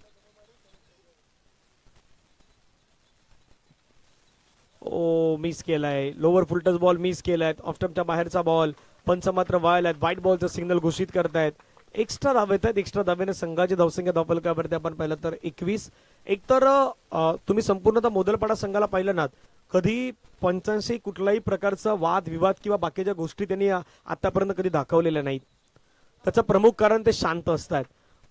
ओ मिस केलाय, लोअर फुलटस बॉल मिस केलाय, ऑफ स्टंपच्या बाहेरचा बॉल. पंच मात्र वाळलाय, व्हाईट बॉलचं सिग्नल घोषित करतायत. एक्स्ट्रा धाव येत आहेत. एक्स्ट्रा धावेने संघाची धावसंख्या धावफलकावरती आपण पाहिलं तर 21. एकतर तुम्ही संपूर्णतः मोदलपाडा संघाला पाहिलं ना, कधी पंचांशी कुठलाही प्रकारचा वाद विवाद किंवा बाकीच्या गोष्टी त्यांनी आतापर्यंत कधी दाखवलेल्या नाहीत. त्याचं प्रमुख कारण ते शांत असतात.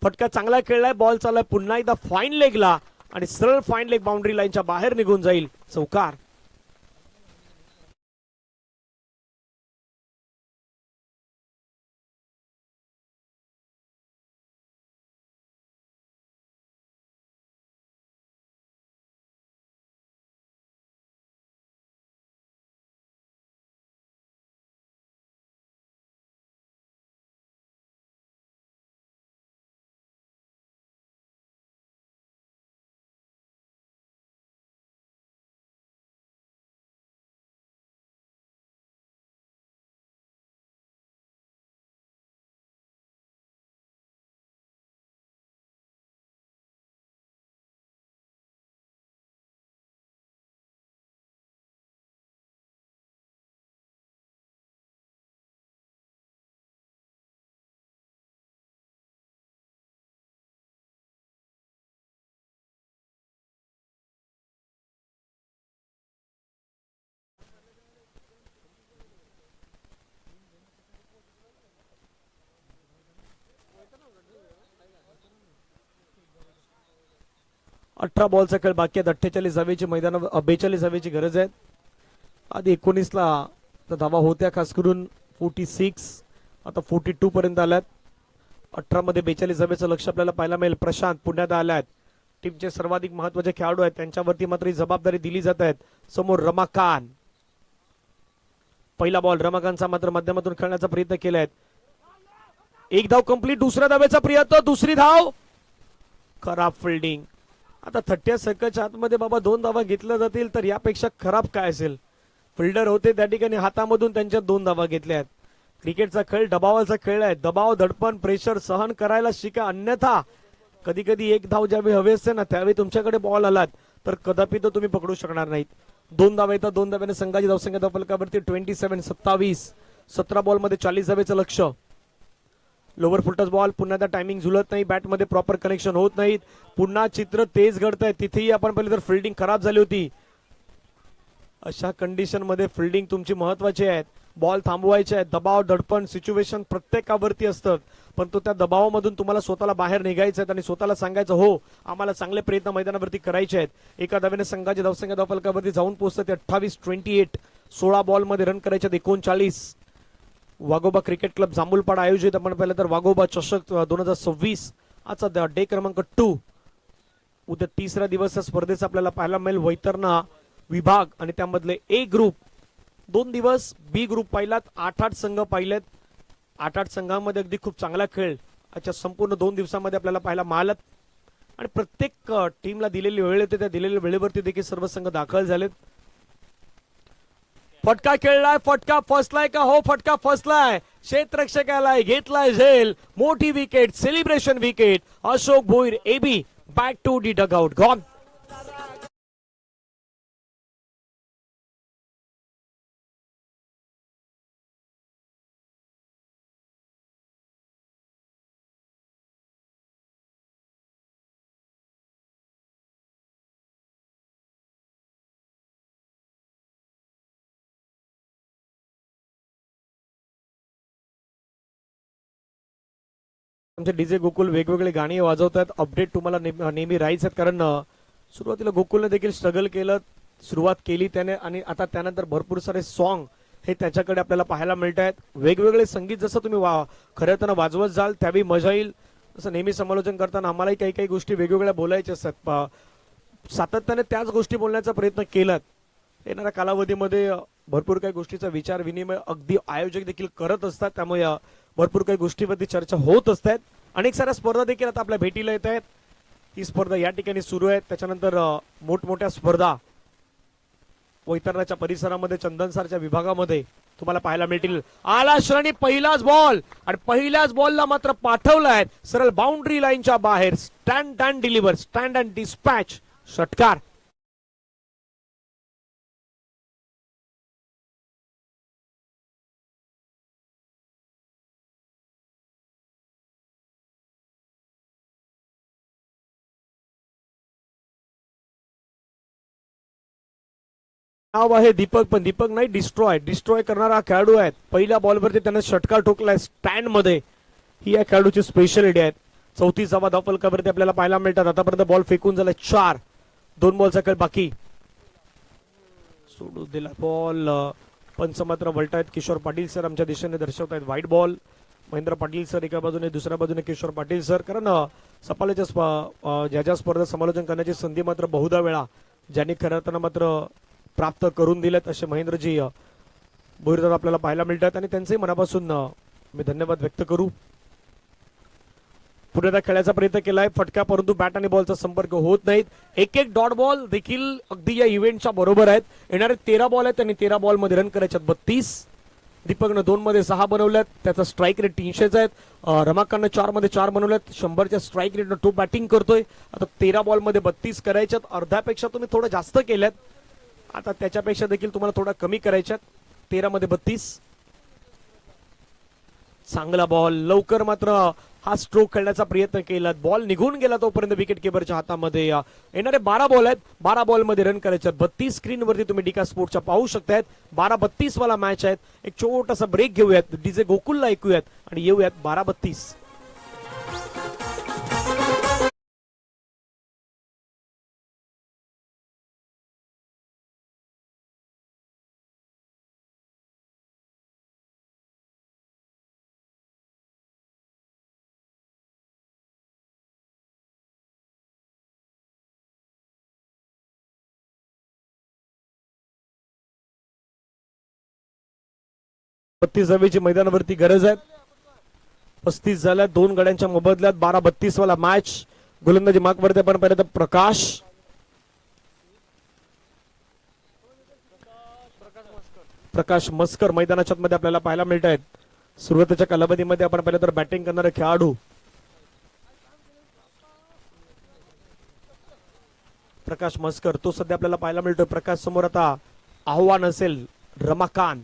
फटका चांगला खेळलाय, बॉल चाललाय पुन्हा एकदा फाईन लेगला आणि सरळ फाईन लेग बाउंड्री लाईनच्या बाहेर निघून जाईल. चौकार. अठरा बॉलचा खेळ बाकी आहेत. 48 धावेची मैदान 42 धावेची गरज आहे. आधी 19ला तर धावा होत्या, खास करून 46, आता 42 पर्यंत आल्यात. 18 मध्ये 42 धावेचं लक्ष आपल्याला पाहायला मिळेल. प्रशांत पुण्यात आल्यात. टीमचे सर्वाधिक महत्वाचे खेळाडू आहेत, त्यांच्यावरती मात्र ही जबाबदारी दिली जात आहेत. समोर रमाकांत. पहिला बॉल रमाकांतचा मात्र माध्यमातून खेळण्याचा प्रयत्न केलाय. एक धाव कंप्लीट. दुसऱ्या धावेचा प्रयत्न, दुसरी धाव. खराब फिल्डिंग. आता 30 सेकंडच्या आतमध्ये बाबा 2 धावा घेतल्या जातील तर यापेक्षा खराब काय असेल. फिल्डर होते त्या ठिकाणी, हातामधून त्यांच्या 2 धावा घेतल्यात. क्रिकेटचा खेळ दबावाचा खेळ आहे. दबाव दडपण प्रेशर सहन करायला शिका, अन्यथा कधी कधी एक धाव ज्यावेळी हवी असते ना त्यावेळी तुमच्याकडे बॉल आलात तर कदापि तो तुम्ही पकडू शकणार नाहीत. 2 धावा येतात. 2 धाव्याने संघाची धावसंख्या धावफलकावरती 27. 17 बॉल मध्ये 40 धावेचं लक्ष. लोअर फुलटस बॉल. पुन्हा त्या टायमिंग झुलत नाही, बॅटमध्ये प्रॉपर कनेक्शन होत नाहीत. पुन्हा चित्र तेज घडत आहे. तिथेही आपण पाहिलं तर फिल्डिंग खराब झाली होती. अशा कंडिशन मध्ये फिल्डिंग तुमची महत्वाची आहे. बॉल थांबवायचे आहे. दबाव दडपण सिच्युएशन प्रत्येकावरती असतं, पण तो त्या दबावामधून तुम्हाला स्वतःला बाहेर निघायचं आहे आणि स्वतःला सांगायचं हो आम्हाला चांगले प्रयत्न मैदानावरती करायचे आहेत. एका धावेने संघाची धावसंख्या धावफलकावरती जाऊन पोहोचते 28. 16 बॉल मध्ये रन करायचे 39. वाघोबा क्रिकेट क्लब जांभूलपाडा आयोजित आपण पाहिलं तर वाघोबा चषक 2026 आजचा डे क्रमांक 2. उद्या 3रा दिवस या स्पर्धेचा आपल्याला पाहायला मिळेल. वैतरणा विभाग आणि त्यामधले ए ग्रुप 2 दिवस, बी ग्रुप पाहिलात. 8 संघ पाहिलेत. 8 संघांमध्ये अगदी खूप चांगला खेळ आजच्या संपूर्ण 2 दिवसामध्ये आपल्याला पाहायला मिळाला आणि प्रत्येक टीमला दिलेली वेळ येते, त्या दिलेल्या वेळेवरती देखील सर्व संघ दाखल झालेत. फटका खेळलाय. फटका फसलाय का? हो फटका फसलाय. क्षेत्ररक्षकाला घेतलाय झेल. मोठी wicket, celebration wicket. Ashok Bhoir एबी back to the dugout. Gone. आमचे डीजे गोकुल वेगवेगळे गाणी वाजवतात. अपडेट तुम्हाला नेहमी राहायचं, कारण सुरुवातीला गोकुलने देखील स्ट्रगल केलं, सुरुवात केली त्याने आणि आता त्यानंतर भरपूर सारे सॉन्ग हे त्याच्याकडे आपल्याला पाहायला मिळत आहेत. वेगवेगळे संगीत जसं तुम्ही खऱ्या अर्थानं वाजवत जाल त्यावेळी मजा येईल. तसं नेहमी समालोचन करताना आम्हालाही काही काही गोष्टी वेगवेगळ्या बोलायच्या असतात. सातत्याने त्याच गोष्टी बोलण्याचा प्रयत्न केलात. येणाऱ्या कालावधीमध्ये भरपूर काही गोष्टीचा विचार विनिमय अगदी आयोजक देखील करत असतात, त्यामुळे भरपूर काही गोष्टीवरती चर्चा होत असतात. अनेक साऱ्या स्पर्धा देखील आता आपल्या भेटीला येत आहेत. ही स्पर्धा या ठिकाणी सुरू आहे. त्याच्यानंतर मोठमोठ्या स्पर्धा वैतरणाच्या परिसरामध्ये चंदनसारच्या विभागामध्ये तुम्हाला पाहायला मिळतील. आला श्रेणी पहिलाच बॉल आणि पहिल्याच बॉलला मात्र पाठवलाय सरळ बाउंड्री लाईनच्या बाहेर. Stand and deliver, stand and dispatch. षटकार. नाव आहे दीपक, पण दीपक नाही, डिस्ट्रॉय करणारा खेळाडू आहे. पहिल्या बॉलवरती त्याने षटकार ठोकलाय स्टँड मध्ये. ही या खेळाडूची स्पेशालिटी आहे. 34 धावा फलकावरती आपल्याला पाहायला मिळतात. आतापर्यंत बॉल फेकून झालाय 4. 2 बॉलचा खेळ बाकी. सोडू दिला बॉल. पंच मात्र वळतायत. किशोर पाटील सर आमच्या दिशेने दर्शवत आहेत white ball. Mahendra Patil sir एका बाजूने, दुसऱ्या बाजूने किशोर पाटील सर. कारण सपाल्याच्या ज्या स्पर्धा समालोचन करण्याची संधी मात्र बहुधा वेळा ज्यांनी खरं तर मात्र प्राप्त करून दिलेत असे महेंद्रजी भोईरदार आपल्याला पाहायला मिळतात आणि त्यांचेही मनापासून मी धन्यवाद व्यक्त करू. पुढे त्या खेळाचा प्रयत्न केलाय फटका, परंतु बॅट आणि बॉलचा संपर्क होत नाहीत. एक डॉट बॉल देखील अगदी या इव्हेंटच्या बरोबर आहेत. येणारे 13 बॉल आहेत, त्यांनी 13 बॉल मध्ये रन करायचे 32. दीपकनं 2 मध्ये 6 बनवल्यात. त्याचा स्ट्राईक रेट 300 आहेत. रमाकांतनं 4 मध्ये 4 बनवल्यात. 100च्या स्ट्राईक रेटनं तो बॅटिंग करतोय. आता 13 बॉल मध्ये 32 करायच्यात. अर्ध्यापेक्षा तुम्ही थोडं जास्त केल्यात. आता त्याच्यापेक्षा देखील तुम्हाला थोडा कमी करायच्यात. 13 मध्ये 32. चांगला बॉल. लवकर मात्र हा स्ट्रोक खेळण्याचा प्रयत्न केला. बॉल निघून गेला तोपर्यंत विकेट किपरच्या हातामध्ये. येणारे 12 बॉल आहेत. 12 बॉल मध्ये रन करायचे. 32 स्क्रीन वरती तुम्ही डिका स्पोर्टच्या पाहू शकतायत. 12-32 वाला मॅच आहेत. एक छोटासा ब्रेक घेऊयात. डीजे गोकुलला ऐकूयात आणि येऊयात 12-32. ची मैदानावरती गरज आहे. 35 झाल्या. 2 गड्यांच्या मोबदल्यात 12-32 वाला मॅच. गोलंदाजी मार्कवरती आपण पाहिलं तर प्रकाश मस्कर मैदानाच्या मध्ये आपल्याला पाहायला मिळत आहेत. सुरुवातीच्या कालावधीमध्ये आपण पाहिलं तर बॅटिंग करणारे खेळाडू प्रकाश मस्कर तो सध्या आपल्याला पाहायला मिळतोय. प्रकाश समोर आता आव्हान असेल रमाकांत.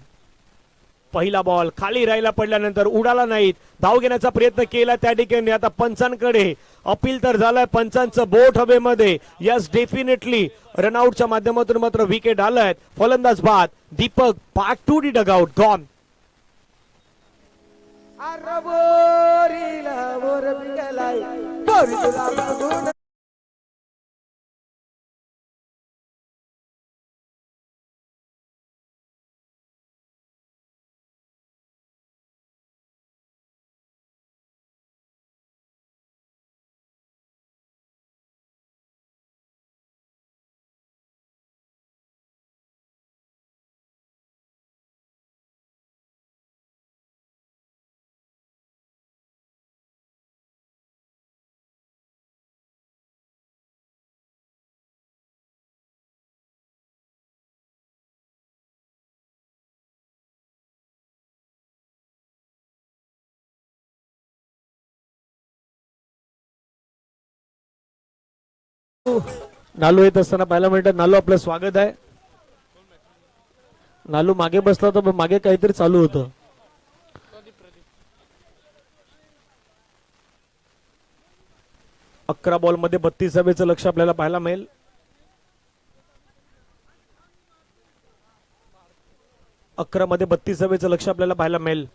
पहिला बॉल खाली राहिला पडल्यानंतर उडाला नाहीत. धाव घेण्याचा प्रयत्न केला त्या ठिकाणी. आता पंचांकडे अपील तर झालाय. पंचांचं बोट हवेमध्ये. यस डेफिनेटली रनआउटच्या माध्यमातून मात्र विकेट आलाय. फलंदाज बाद. Deepak back to the dugout. Gone. नालू येत असताना पाहायला मिळतात. नालू आपलं स्वागत आहे. नालू मागे बसला होता, मागे काहीतरी चालू होतं. अकरा बॉल मध्ये 32 हवेचं लक्ष आपल्याला पाहायला मिळेल. अकरा मध्ये 32 हवेचं लक्ष आपल्याला पाहायला मिळेल.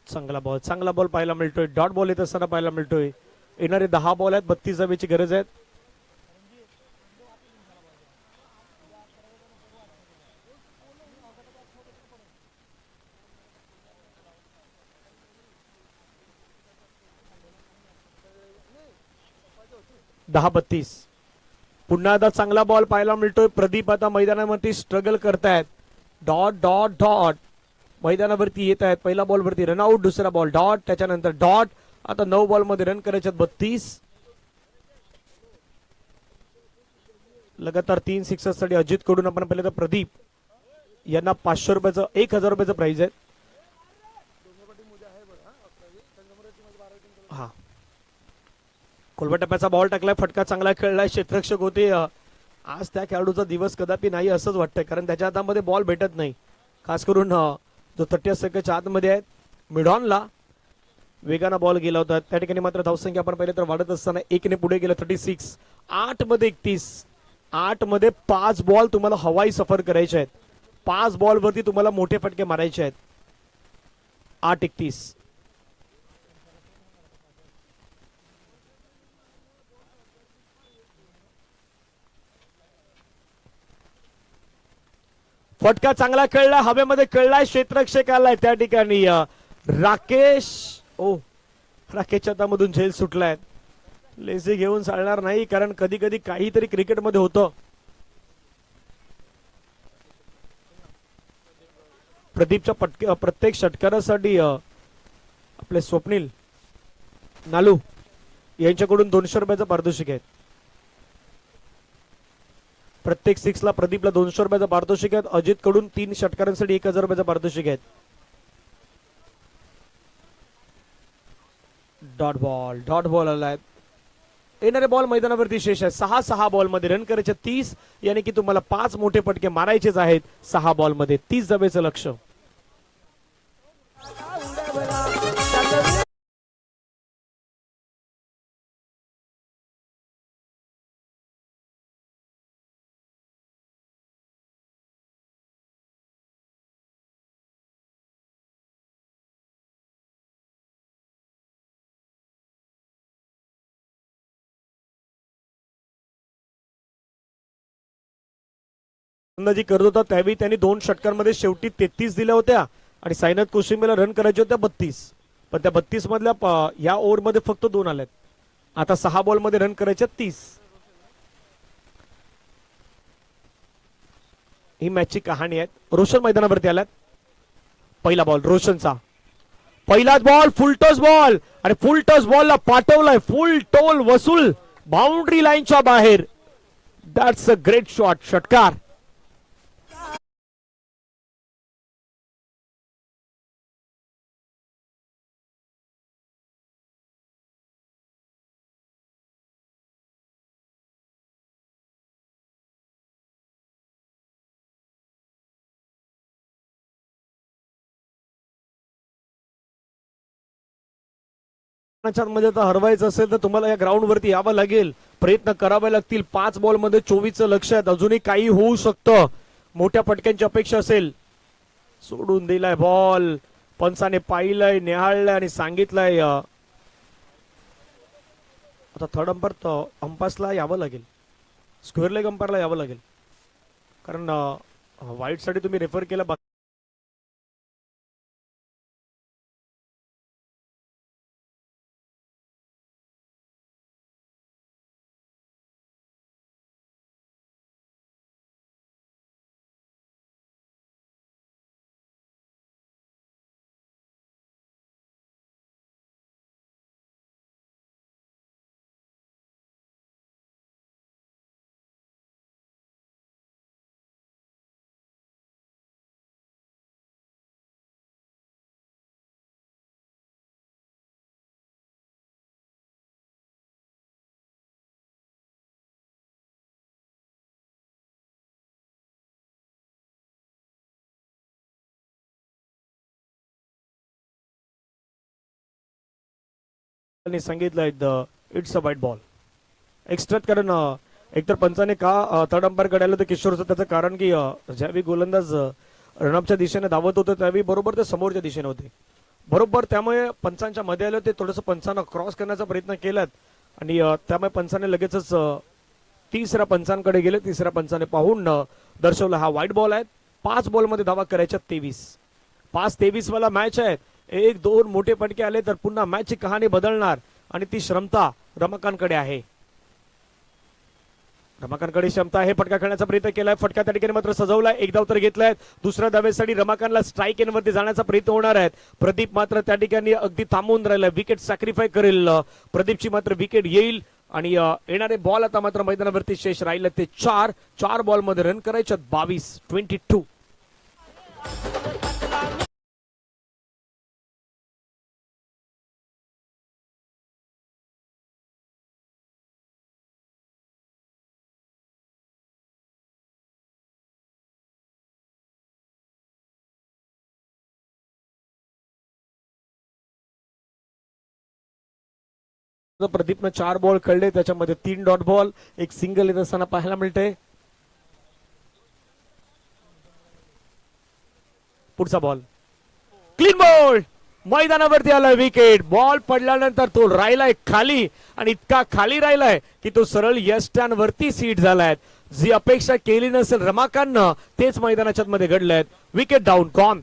चांगला बॉल पाहायला मिळतोय. डॉट बॉल येत असताना पाहायला मिळतोय. येणारे 10 बॉल आहेत. 32 हवेची गरज आहे. दहा 32. पुन्हा एकदा चांगला बॉल पाहायला मिळतोय. प्रदीप आता मैदानावरती स्ट्रगल करतायत. डॉट डॉट डॉट मैदानावरती येत आहेत. पहिला बॉल वरती रनआउट. दुसरा बॉल डॉट. त्याच्यानंतर डॉट. आता 9 बॉल मध्ये रन करायचे 32. लगातार 3 सिक्सर साठी अजित कडून आपण पाहिलं तर प्रदीप यांना 500 रुपयाचं 1000 रुपयाचं प्राइज आहे. हा कोलबा बॉल टाकलाय. फटका चांगला खेळलाय. क्षेत्ररक्षक होते. आज त्या खेळाडूचा दिवस कदापि नाही असंच वाटतंय, कारण त्याच्या हातामध्ये बॉल भेटत नाही. खास करून जो 30 सेकंडच्या आतमध्ये आहे मिडॉनला वेगानं बॉल गेला होता. त्या ठिकाणी मात्र धावसंख्या आपण पाहिलं तर वाढत असताना 1 पुढे गेलं. 36. 8 मध्ये 31. 8 मध्ये 5 बॉल तुम्हाला हवाई सफर करायचे आहेत. 5 बॉल वरती तुम्हाला मोठे फटके मारायचे आहेत. 8-31. फटका चांगला खेळलाय, हवेमध्ये खेळलाय, क्षेत्ररक्षक आलाय त्या ठिकाणी. राकेश राकेशच्या हातामधून झेल सुटलाय. लेझी घेऊन चालणार नाही, कारण कधी कधी काहीतरी क्रिकेटमध्ये होतं. प्रदीपच्या प्रत्येक षटकारासाठी आपले स्वप्नील नालू यांच्याकडून 200 रुपयाचं पारितोषिक आहे. प्रत्येक 6 ला प्रदीपला 200 रुपयाचं पारितोषिक आहेत. अजित कडून 3 षटकारांसाठी 1000 रुपयाचं पारितोषिक आहेत. डॉट बॉल आलाय. येणारे बॉल मैदानावरती शेष आहे. 6 बॉल मध्ये रन करायचे 30, यानी की तुम्हाला 5 मोठे फटके मारायचेच आहेत. 6 बॉल मध्ये 30 धावेचं लक्ष. जी करत होता त्यावेळी त्यांनी 2 षटकांमध्ये शेवटी 33 दिल्या होत्या आणि साईनाथ कोशिंबेला रन करायचे होत्या 32. पण त्या 32 मधल्या या ओव्हर मध्ये फक्त 2 आल्यात. आता 6 बॉल मध्ये रन करायचे 30. ही मॅचची कहाणी आहे. रोशन मैदानावरती आलात. पहिला बॉल रोशनचा. पहिलाच बॉल फुल टॉस बॉल आणि फुल टॉस बॉलला पाठवलाय. फुल टोल वसूल बाउंड्री लाईनच्या बाहेर. That's a great shot. षटकार. मध्ये तर हरवायचं असेल तर तुम्हाला या ग्राउंड वरती यावं लागेल. प्रयत्न करावे लागतील. 5 बॉल मध्ये 24चं लक्ष आहे. अजूनही काही होऊ शकतं. मोठ्या फटक्यांची अपेक्षा असेल. सोडून दिलाय बॉल. पंचाने पाहिलंय, निहाळलंय आणि सांगितलंय. आता थर्ड अंपायरला यावं लागेल. स्क्वेअर लेग अंपायरला यावं लागेल, कारण वाईट साठी तुम्ही रेफर केला. सांगितलं इट्स अ वाईट बॉल एक्स्ट्रात. कारण एकतर पंचाने का थर्ड अंपायर कडे आलं तर किशोरचं, त्याचं कारण की ज्यावेळी गोलंदाज रनअपच्या दिशेने धावत होते त्यावेळी बरोबर ते समोरच्या दिशेने होते. बरोबर त्यामुळे पंचांच्या मध्ये आले होते. थोडंसं पंचानं क्रॉस करण्याचा प्रयत्न केलात आणि त्यामुळे पंचाने लगेचच तिसऱ्या पंचांकडे गेले. तिसऱ्या पंचाने पाहून दर्शवलं हा वाईट बॉल आहे. 5 बॉल मध्ये धावा करायच्या 23. 5-23 वाला मॅच आहे. 1-2 मोठे फटके आले तर पुन्हा मॅचची कहाणी बदलणार आणि ती क्षमता रमाकांतकडे आहे. रमाकांतकडे क्षमता आहे. फटका खेळण्याचा प्रयत्न केलाय. फटका त्या ठिकाणी मात्र सजवलाय. एक धाव तर घेतलाय. दुसऱ्या धावेसाठी रमाकांतला स्ट्राईक एनवरती जाण्याचा प्रयत्न होणार आहे. प्रदीप मात्र त्या ठिकाणी अगदी थांबून राहिलाय. विकेट सॅक्रिफाय करेल. प्रदीपची मात्र विकेट येईल आणि येणारे बॉल आता मात्र मैदानावरती शेष राहिले ते 4 बॉल मध्ये रन करायचे 22. प्रदीपनं 4 बॉल खेळले, त्याच्यामध्ये 3 डॉट बॉल, एक सिंगल येत असताना पाहायला मिळते. पुढचा बॉल क्लीन बॉल, मैदानावरती आलाय विकेट. बॉल पडल्यानंतर तो राहिलाय खाली आणि इतका खाली राहिलाय की तो सरळ यश स्टँड वरती सीट झालाय. जी अपेक्षा केली नसेल रमाकांतनं तेच मैदानाच्या मध्ये घडलंय. Wicket down, gone.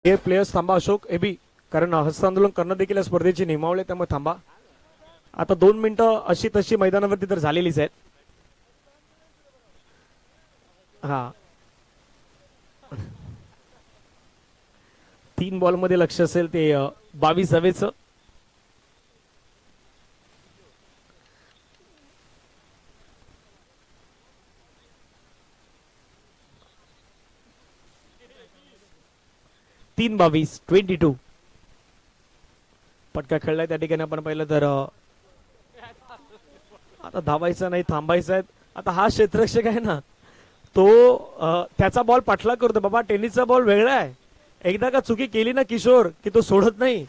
हे प्लेयर्स थांबा अशोक एबी, कारण हस्तांदोलन करणं देखील या स्पर्धेची नियमावली, त्यामुळे थांबा. आता 2 मिनिटं अशी तशी मैदानावरती तर झालेलीच आहेत. हा 3 बॉल मध्ये लक्ष असेल ते 22 हवेचं. तीन 22 पटका खेळलाय त्या ठिकाणी आपण पाहिलं तर आता धावायचं नाही, थांबायचं आहे. आता हा क्षेत्ररक्षक आहे ना, तो त्याचा बॉल पाठला करतो. बाबा टेनिसचा बॉल वेगळा आहे. एकदा का चुकी केली ना किशोर की तो सोडत नाही,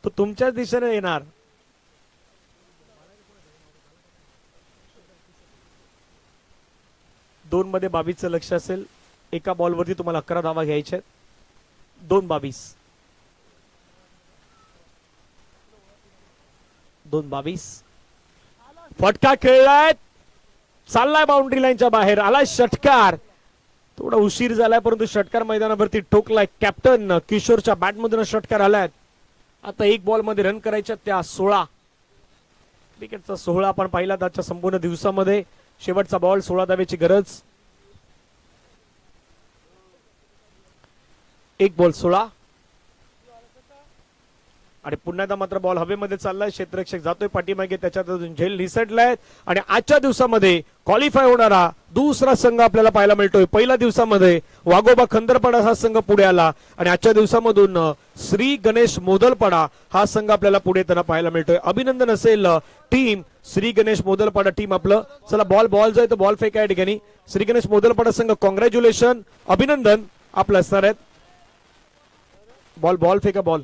तो तुमच्याच दिशेने येणार. दोन मध्ये 22चं लक्ष असेल. एका बॉलवरती तुम्हाला 11 धावा घ्यायच्या आहेत. 2-22 2-22 फटका खेळलाय, चाललाय बाउंड्री लाईनच्या बाहेर, आलाय षटकार. थोडा उशीर झालाय परंतु षटकार मैदानावरती ठोकलाय. कॅप्टन किशोरच्या बॅटमधून षटकार आलाय. आता 1 बॉल मध्ये रन करायच्या त्या 16. क्रिकेटचा 16 आपण पाहिला आजच्या संपूर्ण दिवसामध्ये. शेवटचा बॉल, 16 धावेची गरज. 1 बॉल 16 आणि पुन्हा एकदा मात्र बॉल हवेमध्ये चाललाय. क्षेत्ररक्षक जातोय पाठीमागे, त्याच्यात अजून झेल निसटलाय. आणि आजच्या दिवसामध्ये क्वालिफाय होणारा दुसरा संघ आपल्याला पाहायला मिळतोय. पहिल्या दिवसामध्ये वाघोबा खंदरपाडा हा संघ पुढे आला आणि आजच्या दिवसामधून श्री गणेश मोदलपाडा हा संघ आपल्याला पुढे येताना पाहायला मिळतोय. अभिनंदन असेल टीम श्री गणेश मोदलपाडा टीम आपलं. चला बॉल जो आहे तो बॉल फेक आहे ठिकाणी. श्री गणेश मोदलपाडा संघ कॉंग्रॅच्युलेशन, अभिनंदन आपलं असणार आहेत. बॉल फेका बॉल.